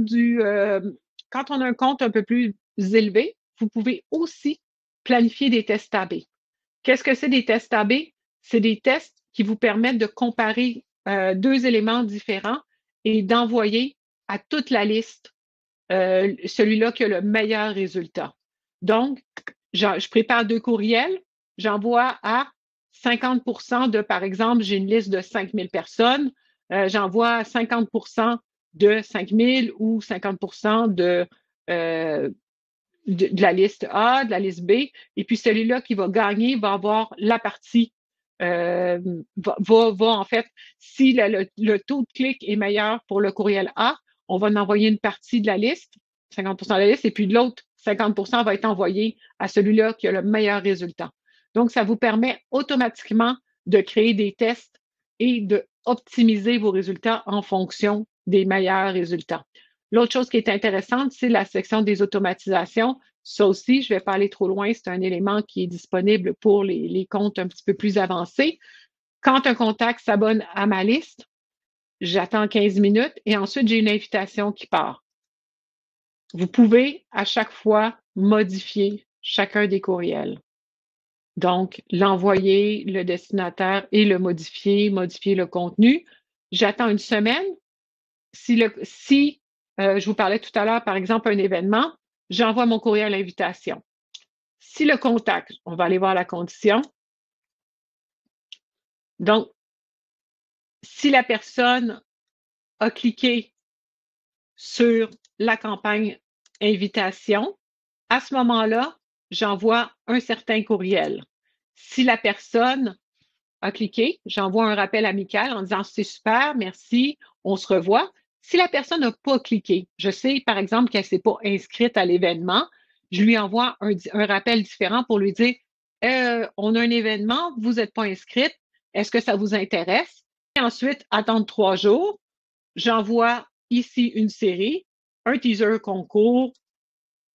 [SPEAKER 1] quand on a un compte un peu plus élevé, vous pouvez aussi planifier des tests AB. Qu'est-ce que c'est des tests AB? C'est des tests qui vous permettent de comparer deux éléments différents et d'envoyer à toute la liste celui-là qui a le meilleur résultat. Donc, je prépare deux courriels, j'envoie à 50% de, par exemple, j'ai une liste de 5000 personnes, j'envoie à 50% de 5000 ou 50% de la liste A, de la liste B, et puis celui-là qui va gagner va avoir la partie, va en fait, si le taux de clic est meilleur pour le courriel A, on va en envoyer une partie de la liste, 50% de la liste, et puis de l'autre, 50% va être envoyé à celui-là qui a le meilleur résultat. Donc, ça vous permet automatiquement de créer des tests et d'optimiser vos résultats en fonction des meilleurs résultats. L'autre chose qui est intéressante, c'est la section des automatisations. Ça aussi, je ne vais pas aller trop loin, c'est un élément qui est disponible pour les comptes un petit peu plus avancés. Quand un contact s'abonne à ma liste, j'attends 15 minutes et ensuite, j'ai une invitation qui part. Vous pouvez à chaque fois modifier chacun des courriels. Donc, l'envoyer, le destinataire et le modifier le contenu. J'attends une semaine. Si je vous parlais tout à l'heure, par exemple, un événement, j'envoie mon courriel à l'invitation. Si le contact, on va aller voir la condition. Donc, si la personne a cliqué sur la campagne invitation, à ce moment-là, j'envoie un certain courriel. Si la personne a cliqué, j'envoie un rappel amical en disant c'est super, merci, on se revoit. Si la personne n'a pas cliqué, je sais par exemple qu'elle ne s'est pas inscrite à l'événement, je lui envoie un rappel différent pour lui dire on a un événement, vous n'êtes pas inscrite, est-ce que ça vous intéresse? Et ensuite, attendre 3 jours, j'envoie ici une série, un teaser concours,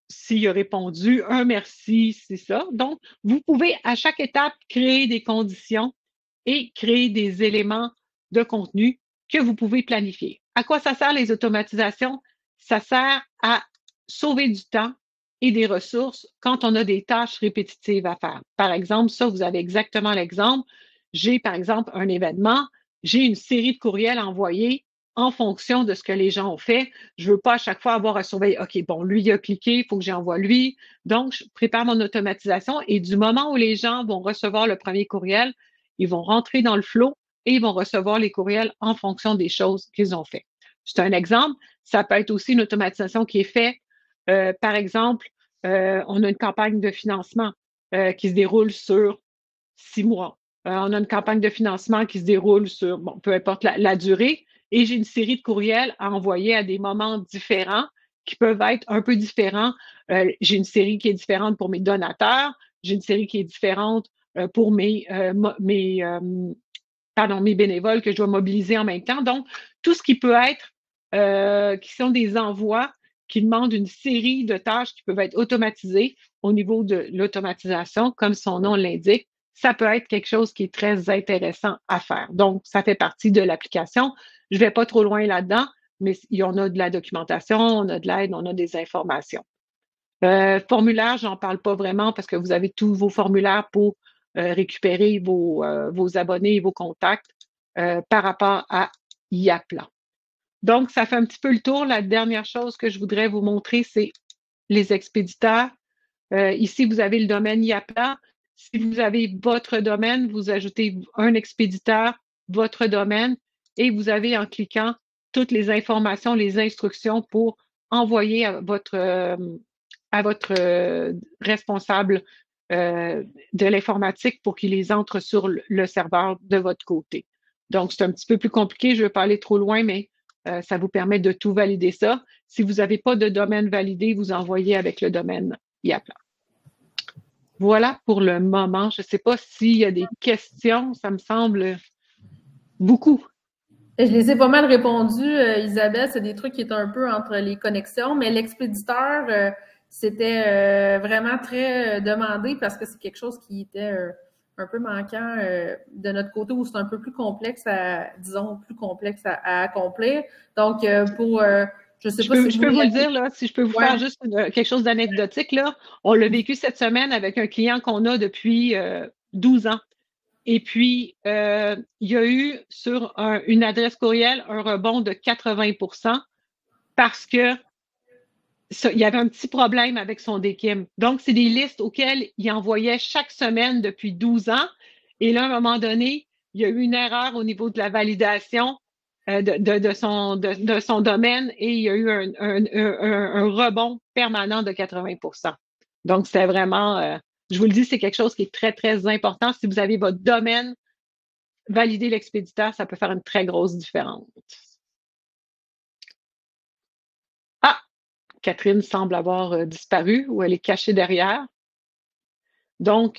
[SPEAKER 1] s'il a répondu, un merci, c'est ça. Donc, vous pouvez à chaque étape créer des conditions et créer des éléments de contenu que vous pouvez planifier. À quoi ça sert les automatisations? Ça sert à sauver du temps et des ressources quand on a des tâches répétitives à faire. Par exemple, ça, vous avez exactement l'exemple. J'ai, par exemple, un événement, j'ai une série de courriels envoyés en fonction de ce que les gens ont fait. Je ne veux pas à chaque fois avoir à surveiller, OK, bon, lui, il a cliqué, il faut que j'envoie lui. Donc, je prépare mon automatisation et du moment où les gens vont recevoir le premier courriel, ils vont rentrer dans le flow et ils vont recevoir les courriels en fonction des choses qu'ils ont fait. C'est un exemple. Ça peut être aussi une automatisation qui est faite. Par exemple, on a une campagne de financement qui se déroule sur 6 mois. On a une campagne de financement qui se déroule sur, bon, peu importe la durée, et j'ai une série de courriels à envoyer à des moments différents qui peuvent être un peu différents. J'ai une série qui est différente pour mes donateurs, j'ai une série qui est différente pour mes bénévoles que je dois mobiliser en même temps. Donc, tout ce qui peut être, qui sont des envois qui demandent une série de tâches qui peuvent être automatisées au niveau de l'automatisation, comme son nom l'indique, ça peut être quelque chose qui est très intéressant à faire. Donc, ça fait partie de l'application. Je ne vais pas trop loin là-dedans, mais on a de la documentation, on a de l'aide, on a des informations. Formulaire, j'en parle pas vraiment parce que vous avez tous vos formulaires pour récupérer vos abonnés et vos contacts par rapport à Yapla. Donc, ça fait un petit peu le tour. La dernière chose que je voudrais vous montrer, c'est les expéditeurs. Ici, vous avez le domaine Yapla. Si vous avez votre domaine, vous ajoutez un expéditeur, votre domaine, et vous avez en cliquant toutes les informations, les instructions pour envoyer à votre responsable de l'informatique pour qu'il les entre sur le serveur de votre côté. Donc, c'est un petit peu plus compliqué. Je ne vais pas aller trop loin, mais ça vous permet de tout valider ça. Si vous n'avez pas de domaine validé, vous envoyez avec le domaine Yapla. Voilà pour le moment. Je ne sais pas s'il y a des questions. Ça me semble beaucoup.
[SPEAKER 2] Je les ai pas mal répondus, Isabelle. C'est des trucs qui étaient un peu entre les connexions, mais l'expéditeur, c'était vraiment très demandé parce que c'est quelque chose qui était un peu manquant de notre côté où c'est un peu plus complexe disons, plus complexe à accomplir. Donc, je sais pas si
[SPEAKER 1] je peux vous le dire, là, si je peux vous faire juste quelque chose d'anecdotique, là. On l'a vécu cette semaine avec un client qu'on a depuis 12 ans. Et puis, il y a eu sur une adresse courriel un rebond de 80% parce que il y avait un petit problème avec son DKIM. Donc, c'est des listes auxquelles il envoyait chaque semaine depuis 12 ans. Et là, à un moment donné, il y a eu une erreur au niveau de la validation de son domaine et il y a eu un rebond permanent de 80%. Donc, c'est vraiment, je vous le dis, c'est quelque chose qui est très, très important. Si vous avez votre domaine, valider l'expéditeur, ça peut faire une très grosse différence. Ah, Catherine semble avoir disparu ou elle est cachée derrière. Donc,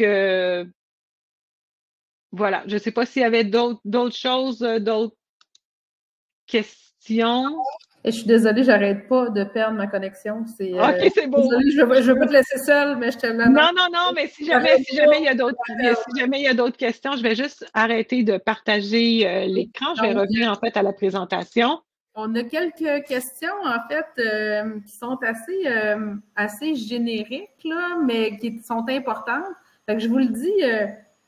[SPEAKER 1] voilà. Je ne sais pas s'il y avait d'autres choses, d'autres questions.
[SPEAKER 2] Je suis désolée, j'arrête pas de perdre ma connexion.
[SPEAKER 1] OK, c'est beau.
[SPEAKER 2] Désolée, je ne veux pas te laisser seule, mais je te l'annonce.
[SPEAKER 1] Non, mais si jamais il y a d'autres questions, je vais juste arrêter de partager l'écran. Je vais revenir en fait à la présentation.
[SPEAKER 2] On a quelques questions, en fait, qui sont assez génériques, là, mais qui sont importantes. Fait que je vous le dis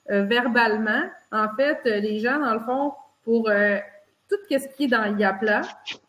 [SPEAKER 2] verbalement. En fait, les gens, dans le fond, pour tout ce qui est dans Yapla,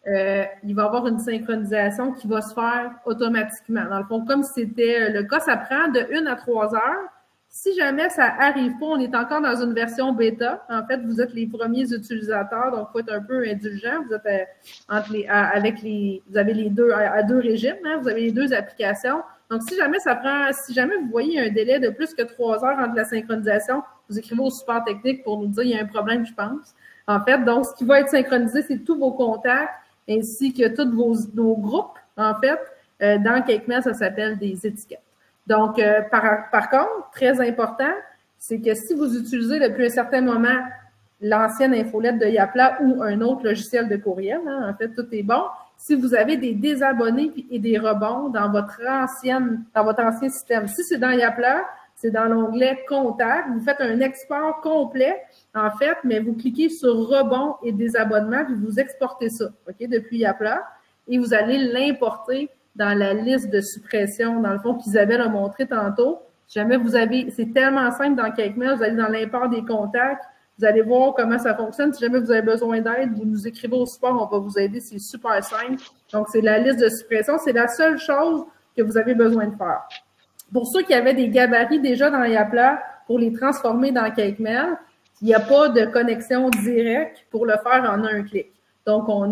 [SPEAKER 2] il va y avoir une synchronisation qui va se faire automatiquement. Dans le fond, comme c'était le cas, ça prend de 1 à 3 heures Si jamais ça arrive pas, on est encore dans une version bêta. En fait, vous êtes les premiers utilisateurs, donc il faut être un peu indulgent. Vous êtes vous avez les deux à deux régimes, hein, vous avez les deux applications. Donc, si jamais vous voyez un délai de plus que 3 heures entre la synchronisation, vous écrivez au support technique pour nous dire il y a un problème, je pense. En fait, donc, ce qui va être synchronisé, c'est tous vos contacts ainsi que tous vos groupes, en fait. Dans CakeMail, ça s'appelle des étiquettes. Donc, par contre, très important, c'est que si vous utilisez depuis un certain moment l'ancienne infolette de Yapla ou un autre logiciel de courriel, hein, en fait, tout est bon. Si vous avez des désabonnés et des rebonds dans votre ancien système, si c'est dans Yapla, c'est dans l'onglet Contact, vous faites un export complet, en fait, mais vous cliquez sur rebond et désabonnement, puis vous exportez ça, OK, depuis Yapla, et vous allez l'importer dans la liste de suppression, dans le fond, qu'Isabelle a montré tantôt. Si jamais vous avez, c'est tellement simple dans CakeMail, vous allez dans l'import des contacts, vous allez voir comment ça fonctionne. Si jamais vous avez besoin d'aide, vous nous écrivez au support, on va vous aider, c'est super simple. Donc, c'est la liste de suppression, c'est la seule chose que vous avez besoin de faire. Pour ceux qui avaient des gabarits déjà dans Yapla, pour les transformer dans CakeMail, il n'y a pas de connexion directe pour le faire en un clic. Donc, faut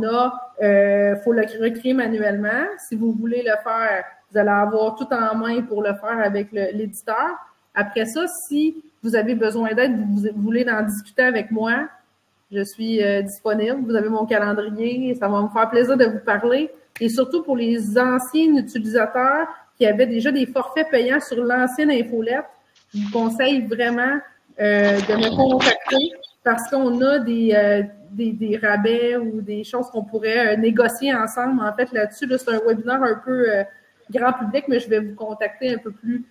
[SPEAKER 2] le recréer manuellement. Si vous voulez le faire, vous allez avoir tout en main pour le faire avec l'éditeur. Après ça, si vous avez besoin d'aide, vous voulez en discuter avec moi, je suis disponible. Vous avez mon calendrier, ça va me faire plaisir de vous parler. Et surtout pour les anciens utilisateurs qui avaient déjà des forfaits payants sur l'ancienne infolette, je vous conseille vraiment de me contacter parce qu'on a des rabais ou des choses qu'on pourrait négocier ensemble. En fait, là-dessus, là, c'est un webinaire un peu grand public, mais je vais vous contacter un peu plus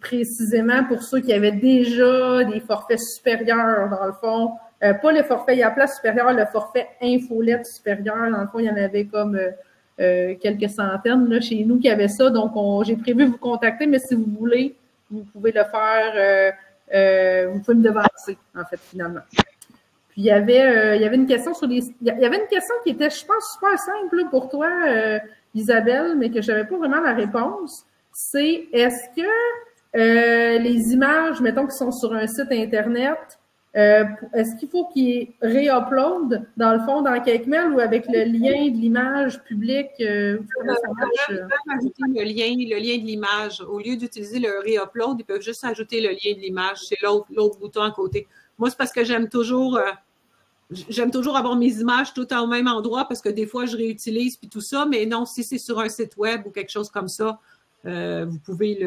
[SPEAKER 2] précisément pour ceux qui avaient déjà des forfaits supérieurs, dans le fond. Pas le forfait Yapla supérieur, le forfait infolette supérieur. Dans le fond, il y en avait comme quelques centaines là, chez nous qui avaient ça. Donc, j'ai prévu vous contacter, mais si vous voulez, vous pouvez le faire, vous pouvez me devancer, en fait, finalement. Puis, il y avait une question il y avait une question qui était, je pense, super simple là, pour toi, Isabelle, mais que je n'avais pas vraiment la réponse. C'est, est-ce que les images, mettons, qui sont sur un site Internet, est-ce qu'il faut qu'ils réuploadent, dans le fond, dans CakeMail ou avec le lien de l'image publique? Comment ça marche?
[SPEAKER 1] Ils peuvent ajouter le lien de l'image. Au lieu d'utiliser le réupload, ils peuvent juste ajouter le lien de l'image. C'est l'autre bouton à côté. Moi, c'est parce que j'aime toujours avoir mes images tout au même endroit parce que des fois, je réutilise puis tout ça. Mais non, si c'est sur un site web ou quelque chose comme ça, vous pouvez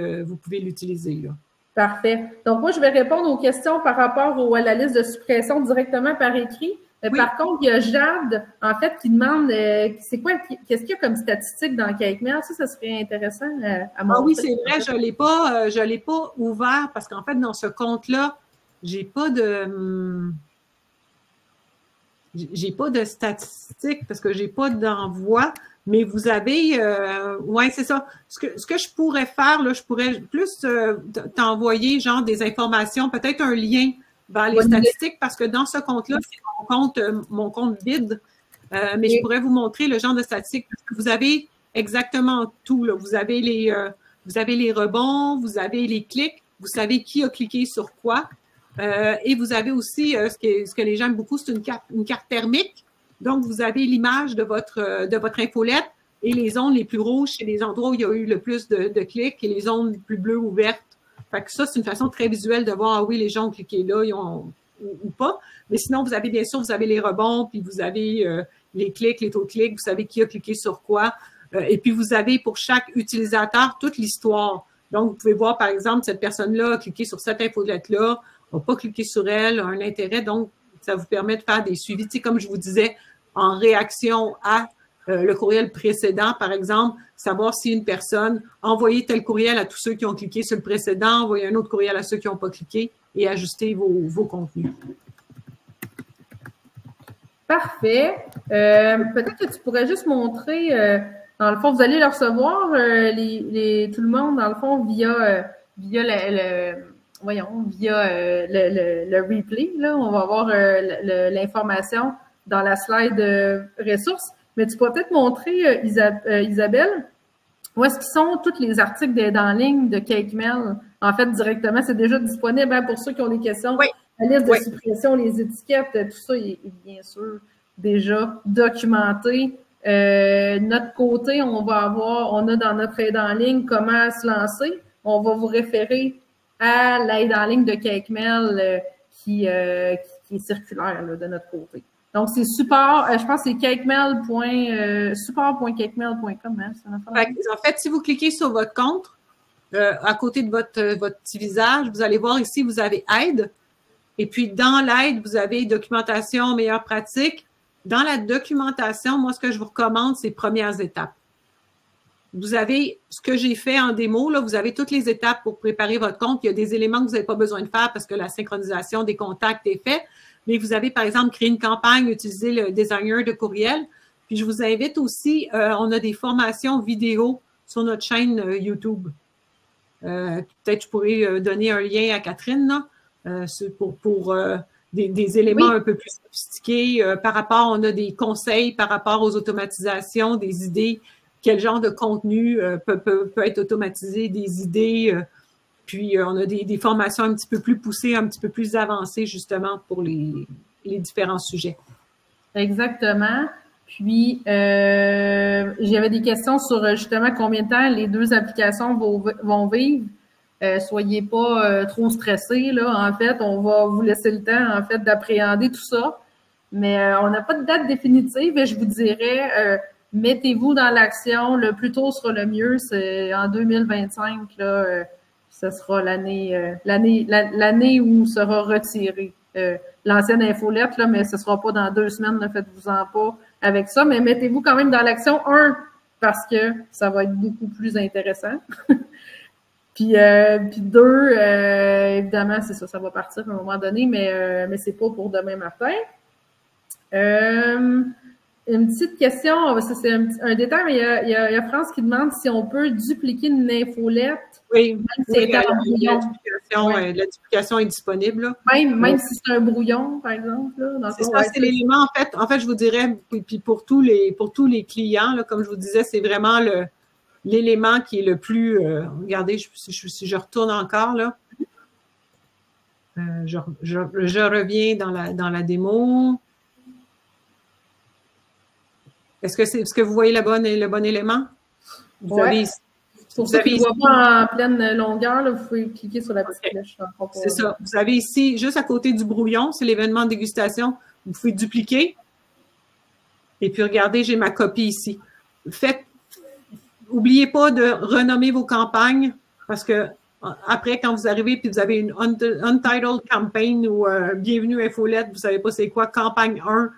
[SPEAKER 1] l'utiliser, là.
[SPEAKER 2] Parfait. Donc, moi, je vais répondre aux questions par rapport à la liste de suppression directement par écrit. Oui. Par contre, il y a Jade, en fait, qui demande qu'est-ce qu'il y a comme statistique dans CakeMail? Ça serait intéressant à montrer.
[SPEAKER 1] Ah oui, c'est vrai, je l'ai pas ouvert parce qu'en fait, dans ce compte-là, j'ai pas de statistiques parce que j'ai pas d'envoi. Mais vous avez, ouais, c'est ça. Ce que je pourrais faire, là, je pourrais plus t'envoyer genre des informations, peut-être un lien vers les statistiques, parce que dans ce compte-là, c'est mon compte vide. Mais je pourrais vous montrer le genre de statistiques. Vous avez exactement tout, là. Vous avez les rebonds, vous avez les clics, vous savez qui a cliqué sur quoi. Et vous avez aussi ce que les gens aiment beaucoup, c'est une carte thermique. Donc, vous avez l'image de votre infolette et les zones les plus rouges, c'est les endroits où il y a eu le plus de clics et les zones les plus bleues ou vertes. Fait que ça, c'est une façon très visuelle de voir, ah oui, les gens ont cliqué là, ou pas. Mais sinon, vous avez bien sûr, vous avez les rebonds, puis vous avez les clics, les taux de clics, vous savez qui a cliqué sur quoi. Et puis, vous avez pour chaque utilisateur toute l'histoire. Donc, vous pouvez voir, par exemple, cette personne-là a cliqué sur cette infolette-là, n'a pas cliqué sur elle, a un intérêt. Donc, ça vous permet de faire des suivis. Tu sais, comme je vous disais, en réaction à le courriel précédent, par exemple, savoir si une personne a envoyé tel courriel à tous ceux qui ont cliqué sur le précédent, envoyer un autre courriel à ceux qui n'ont pas cliqué et ajuster vos contenus.
[SPEAKER 2] Parfait. Peut-être que tu pourrais juste montrer, dans le fond, vous allez le recevoir, tout le monde, dans le fond, via le replay, là, on va avoir l'information dans la slide ressources. Mais tu pourrais peut-être montrer, Isabelle, où est-ce qu'ils sont tous les articles d'aide en ligne de CakeMail en fait, directement. C'est déjà disponible hein, pour ceux qui ont des questions.
[SPEAKER 3] Oui.
[SPEAKER 2] La liste de suppression, les étiquettes, tout ça est bien sûr déjà documenté. Notre côté, on a dans notre aide en ligne comment se lancer. On va vous référer à l'aide en ligne de CakeMail qui est circulaire là, de notre côté. Donc, c'est support, je pense que c'est support.cakemail.com. Hein,
[SPEAKER 3] en fait, si vous cliquez sur votre compte, à côté de votre petit visage, vous allez voir ici, vous avez aide. Et puis, dans l'aide, vous avez documentation, meilleures pratiques. Dans la documentation, moi, ce que je vous recommande, c'est premières étapes. Vous avez ce que j'ai fait en démo, là, vous avez toutes les étapes pour préparer votre compte. Il y a des éléments que vous n'avez pas besoin de faire parce que la synchronisation des contacts est faite. Mais vous avez, par exemple, créé une campagne, utiliser le designer de courriel. Puis, je vous invite aussi, on a des formations vidéo sur notre chaîne YouTube. Peut-être je pourrais donner un lien à Catherine, là. Pour des éléments un peu plus sophistiqués. Par rapport, on a des conseils par rapport aux automatisations, des idées, quel genre de contenu peut être automatisé, des idées. Puis, on a des formations un petit peu plus poussées, un petit peu plus avancées, justement, pour les différents sujets.
[SPEAKER 2] Exactement. Puis, j'avais des questions sur, justement, combien de temps les deux applications vont vivre. Soyez pas trop stressés, là. En fait, on va vous laisser le temps, en fait, d'appréhender tout ça. Mais on n'a pas de date définitive et je vous dirais, mettez-vous dans l'action. Le plus tôt sera le mieux. C'est en 2025, là, ce sera l'année où sera retiré l'ancienne infolette, là, mais ce sera pas dans 2 semaines, ne faites-vous-en pas avec ça. Mais mettez-vous quand même dans l'action, parce que ça va être beaucoup plus intéressant. Puis 2, évidemment, c'est ça, ça va partir à un moment donné, mais c'est pas pour demain matin. Une petite question, ça c'est un détail, mais il y a France qui demande si on peut dupliquer une infolette.
[SPEAKER 3] Oui,
[SPEAKER 2] même si
[SPEAKER 3] la duplication est disponible. Là.
[SPEAKER 2] Même si c'est un brouillon, par exemple.
[SPEAKER 3] C'est ça, c'est l'élément, en fait, je vous dirais, puis pour tous les clients, là, comme je vous disais, c'est vraiment l'élément qui est le plus... regardez, si je retourne encore, là. Je reviens dans la démo. Est-ce que vous voyez le bon élément?
[SPEAKER 2] Pour ceux qui ne voient pas en pleine longueur, là, vous pouvez cliquer sur la petite flèche.
[SPEAKER 3] C'est ça. Vous avez ici, juste à côté du brouillon, c'est l'événement de dégustation. Vous pouvez dupliquer. Et puis, regardez, j'ai ma copie ici. N'oubliez pas de renommer vos campagnes parce que après, quand vous arrivez puis vous avez une Untitled Campaign ou Bienvenue Infolette, vous ne savez pas c'est quoi, campagne 1,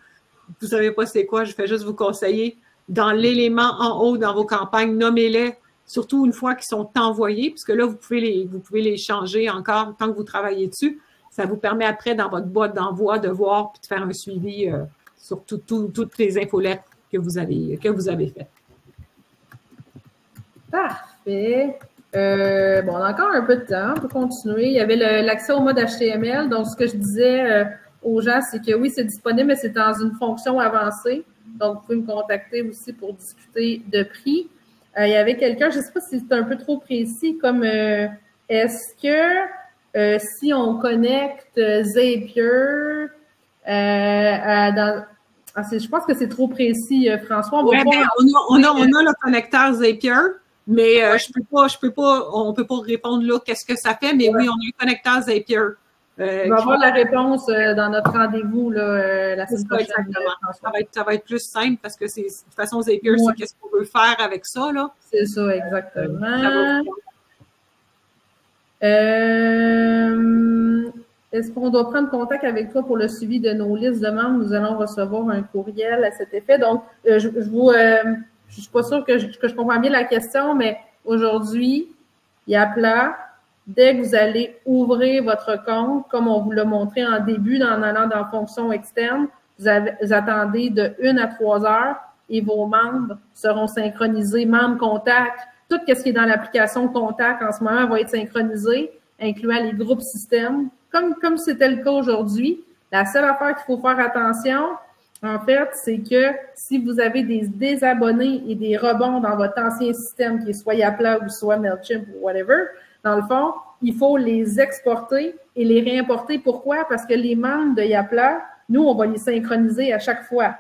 [SPEAKER 3] vous ne savez pas c'est quoi, je fais juste vous conseiller. Dans l'élément en haut dans vos campagnes, nommez-les, surtout une fois qu'ils sont envoyés, puisque là, vous pouvez les changer encore tant que vous travaillez dessus. Ça vous permet après, dans votre boîte d'envoi, de voir puis de faire un suivi sur toutes les infolettes que vous avez faites.
[SPEAKER 2] Parfait. On a encore un peu de temps, on peut continuer. Il y avait l'accès au mode HTML. Donc, ce que je disais aux gens, c'est que oui, c'est disponible, mais c'est dans une fonction avancée. Donc, vous pouvez me contacter aussi pour discuter de prix. Il y avait quelqu'un, je ne sais pas si c'est un peu trop précis, comme est-ce que si on connecte Zapier je pense que c'est trop précis, François. On a
[SPEAKER 3] le connecteur Zapier. Mais on peut pas répondre là qu'est-ce que ça fait, mais oui, on a un connecteur Zapier.
[SPEAKER 2] On va avoir la réponse dans notre rendez-vous la semaine prochaine.
[SPEAKER 3] Ça va être plus simple parce que de toute façon, Zapier, c'est qu'est-ce qu'on veut faire avec ça, là.
[SPEAKER 2] C'est ça, exactement. Est-ce qu'on doit prendre contact avec toi pour le suivi de nos listes de membres? Nous allons recevoir un courriel à cet effet. Donc, je suis pas sûre que je comprends bien la question, mais aujourd'hui, Yapla, dès que vous allez ouvrir votre compte, comme on vous l'a montré en début, en allant dans fonction externe, vous attendez de 1 à 3 heures et vos membres seront synchronisés, membres contact, tout ce qui est dans l'application contact en ce moment va être synchronisé, incluant les groupes systèmes, comme c'était le cas aujourd'hui. La seule affaire qu'il faut faire attention, en fait, c'est que si vous avez des désabonnés et des rebonds dans votre ancien système, qui est soit Yapla ou soit MailChimp ou whatever, dans le fond, il faut les exporter et les réimporter. Pourquoi? Parce que les membres de Yapla, nous, on va les synchroniser à chaque fois.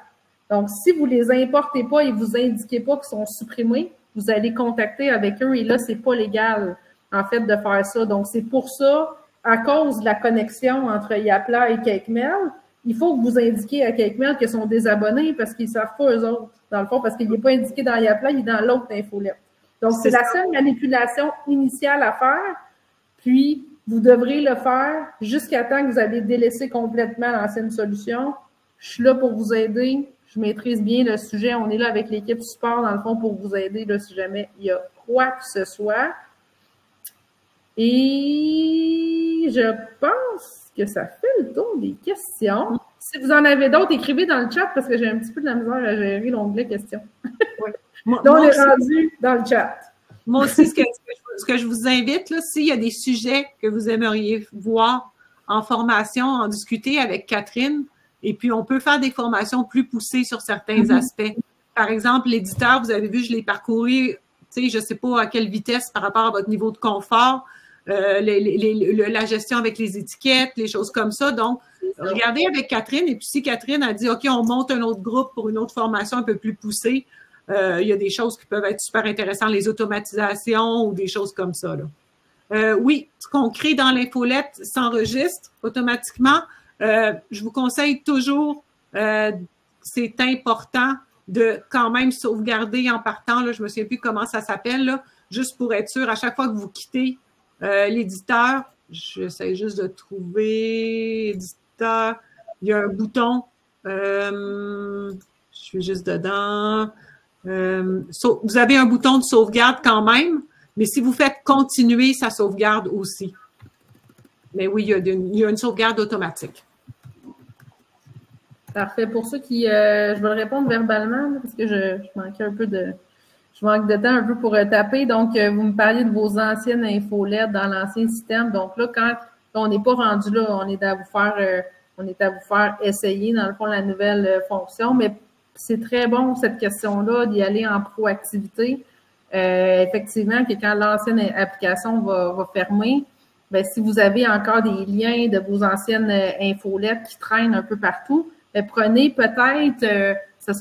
[SPEAKER 2] Donc, si vous les importez pas et vous indiquez pas qu'ils sont supprimés, vous allez contacter avec eux et là, c'est pas légal, en fait, de faire ça. Donc, c'est pour ça, à cause de la connexion entre Yapla et CakeMail, il faut que vous indiquiez à CakeMail qu'ils sont des abonnés parce qu'ils savent pas eux autres, dans le fond, parce qu'il n'est pas indiqué dans Yapla, il est dans l'autre infolette. Donc, c'est la seule manipulation initiale à faire, puis vous devrez le faire jusqu'à temps que vous avez délaissé complètement l'ancienne solution. Je suis là pour vous aider. Je maîtrise bien le sujet. On est là avec l'équipe support, dans le fond, pour vous aider là, si jamais il y a quoi que ce soit. Et je pense que ça fait le tour des questions. Si vous en avez d'autres, écrivez dans le chat parce que j'ai un petit peu de la misère à gérer l'onglet questions.
[SPEAKER 3] Oui.
[SPEAKER 2] Donc, on est rendu dans le chat.
[SPEAKER 3] Moi aussi, ce que je vous invite, là, s'il y a des sujets que vous aimeriez voir en formation, en discuter avec Catherine, et puis on peut faire des formations plus poussées sur certains aspects. Par exemple, l'éditeur, vous avez vu, je l'ai parcouru, tu sais, je ne sais pas à quelle vitesse par rapport à votre niveau de confort, la gestion avec les étiquettes, les choses comme ça. Donc, regardez avec Catherine, et puis si Catherine a dit, OK, on monte un autre groupe pour une autre formation un peu plus poussée, il y a des choses qui peuvent être super intéressantes, les automatisations ou des choses comme ça, là. Oui, ce qu'on crée dans l'infolette s'enregistre automatiquement. Je vous conseille toujours, c'est important de quand même sauvegarder en partant, là, je me souviens plus comment ça s'appelle, là, juste pour être sûr, à chaque fois que vous quittez l'éditeur, j'essaie juste de trouver éditeur, il y a un bouton, je suis juste dedans, vous avez un bouton de sauvegarde quand même, mais si vous faites continuer, ça sauvegarde aussi. Mais oui, il y a une sauvegarde automatique.
[SPEAKER 2] Parfait. Pour ceux qui... je vais répondre verbalement parce que je manquais un peu de... Je manque de temps un peu pour taper. Donc, vous me parliez de vos anciennes infolettes dans l'ancien système. Donc là, quand on n'est pas rendu là, on est à vous faire essayer, dans le fond, la nouvelle fonction. Mais c'est très bon, cette question-là, d'y aller en proactivité. Effectivement, que quand l'ancienne application va fermer, bien, si vous avez encore des liens de vos anciennes infolettes qui traînent un peu partout, bien, prenez peut-être, ça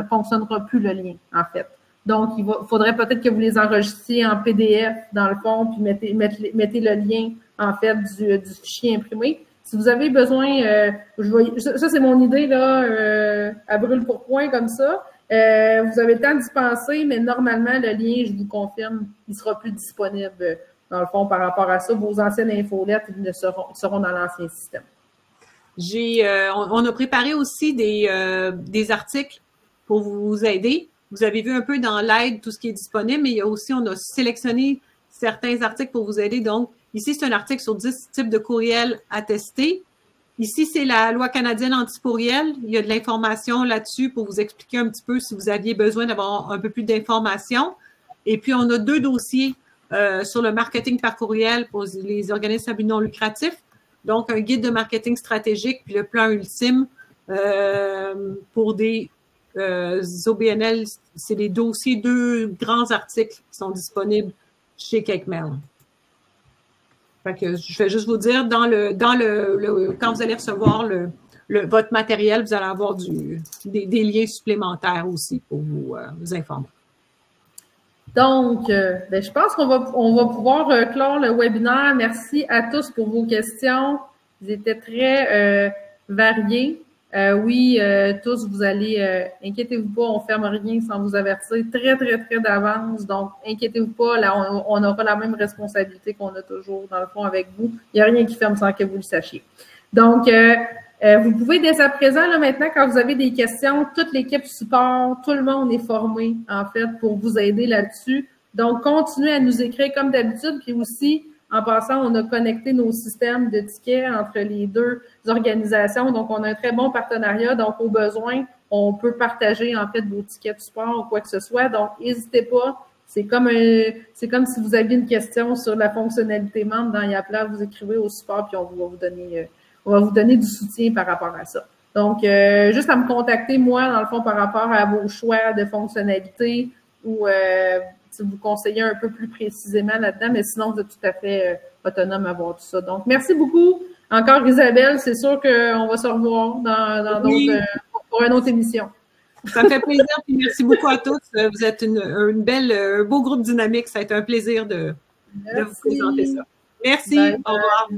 [SPEAKER 2] fonctionnera plus le lien, en fait. Donc, il faudrait peut-être que vous les enregistriez en PDF, dans le fond, puis mettez le lien, en fait, du fichier imprimé. Si vous avez besoin, ça c'est mon idée, là, à brûle pour point, comme ça. Vous avez le temps d'y penser, mais normalement, le lien, je vous confirme, il sera plus disponible, dans le fond, par rapport à ça. Vos anciennes infolettes, ils seront dans l'ancien système.
[SPEAKER 3] On a préparé aussi des articles pour vous aider. Vous avez vu un peu dans l'aide tout ce qui est disponible, mais il y a aussi, on a sélectionné certains articles pour vous aider. Donc, ici, c'est un article sur 10 types de courriels à tester. Ici, c'est la loi canadienne anti-pourriel. Il y a de l'information là-dessus pour vous expliquer un petit peu si vous aviez besoin d'avoir un peu plus d'informations. Et puis, on a 2 dossiers sur le marketing par courriel pour les organismes à but non lucratif. Donc, un guide de marketing stratégique puis le plan ultime pour des OBNL. C'est des dossiers, 2 grands articles qui sont disponibles chez CakeMail. Fait que je vais juste vous dire, quand vous allez recevoir votre matériel, vous allez avoir des liens supplémentaires aussi pour vous informer.
[SPEAKER 2] Donc, je pense qu'on va pouvoir clore le webinaire. Merci à tous pour vos questions. Ils étaient très variés. Oui, tous, vous allez, inquiétez-vous pas, on ne ferme rien sans vous avertir très, très, très d'avance. Donc, inquiétez-vous pas, là, on aura la même responsabilité qu'on a toujours, dans le fond, avec vous. Il n'y a rien qui ferme sans que vous le sachiez. Donc, vous pouvez dès à présent, là, maintenant, quand vous avez des questions, toute l'équipe support, tout le monde est formé, en fait, pour vous aider là-dessus. Donc, continuez à nous écrire comme d'habitude, puis aussi, en passant, on a connecté nos systèmes de tickets entre les 2 organisations. Donc, on a un très bon partenariat. Donc, au besoin, on peut partager, en fait, vos tickets de support ou quoi que ce soit. Donc, n'hésitez pas. C'est comme si vous aviez une question sur la fonctionnalité membre dans Yapla, vous écrivez au support, puis on va vous donner du soutien par rapport à ça. Donc, juste à me contacter, moi, dans le fond, par rapport à vos choix de fonctionnalités ou vous conseiller un peu plus précisément là-dedans, mais sinon, vous êtes tout à fait autonome à voir tout ça. Donc, merci beaucoup encore, Isabelle. C'est sûr qu'on va se revoir dans d'autres, pour une autre émission.
[SPEAKER 3] Ça me fait plaisir, puis merci beaucoup à tous. Vous êtes un beau groupe dynamique. Ça a été un plaisir de vous présenter ça. Merci,
[SPEAKER 2] Bye,
[SPEAKER 3] au revoir.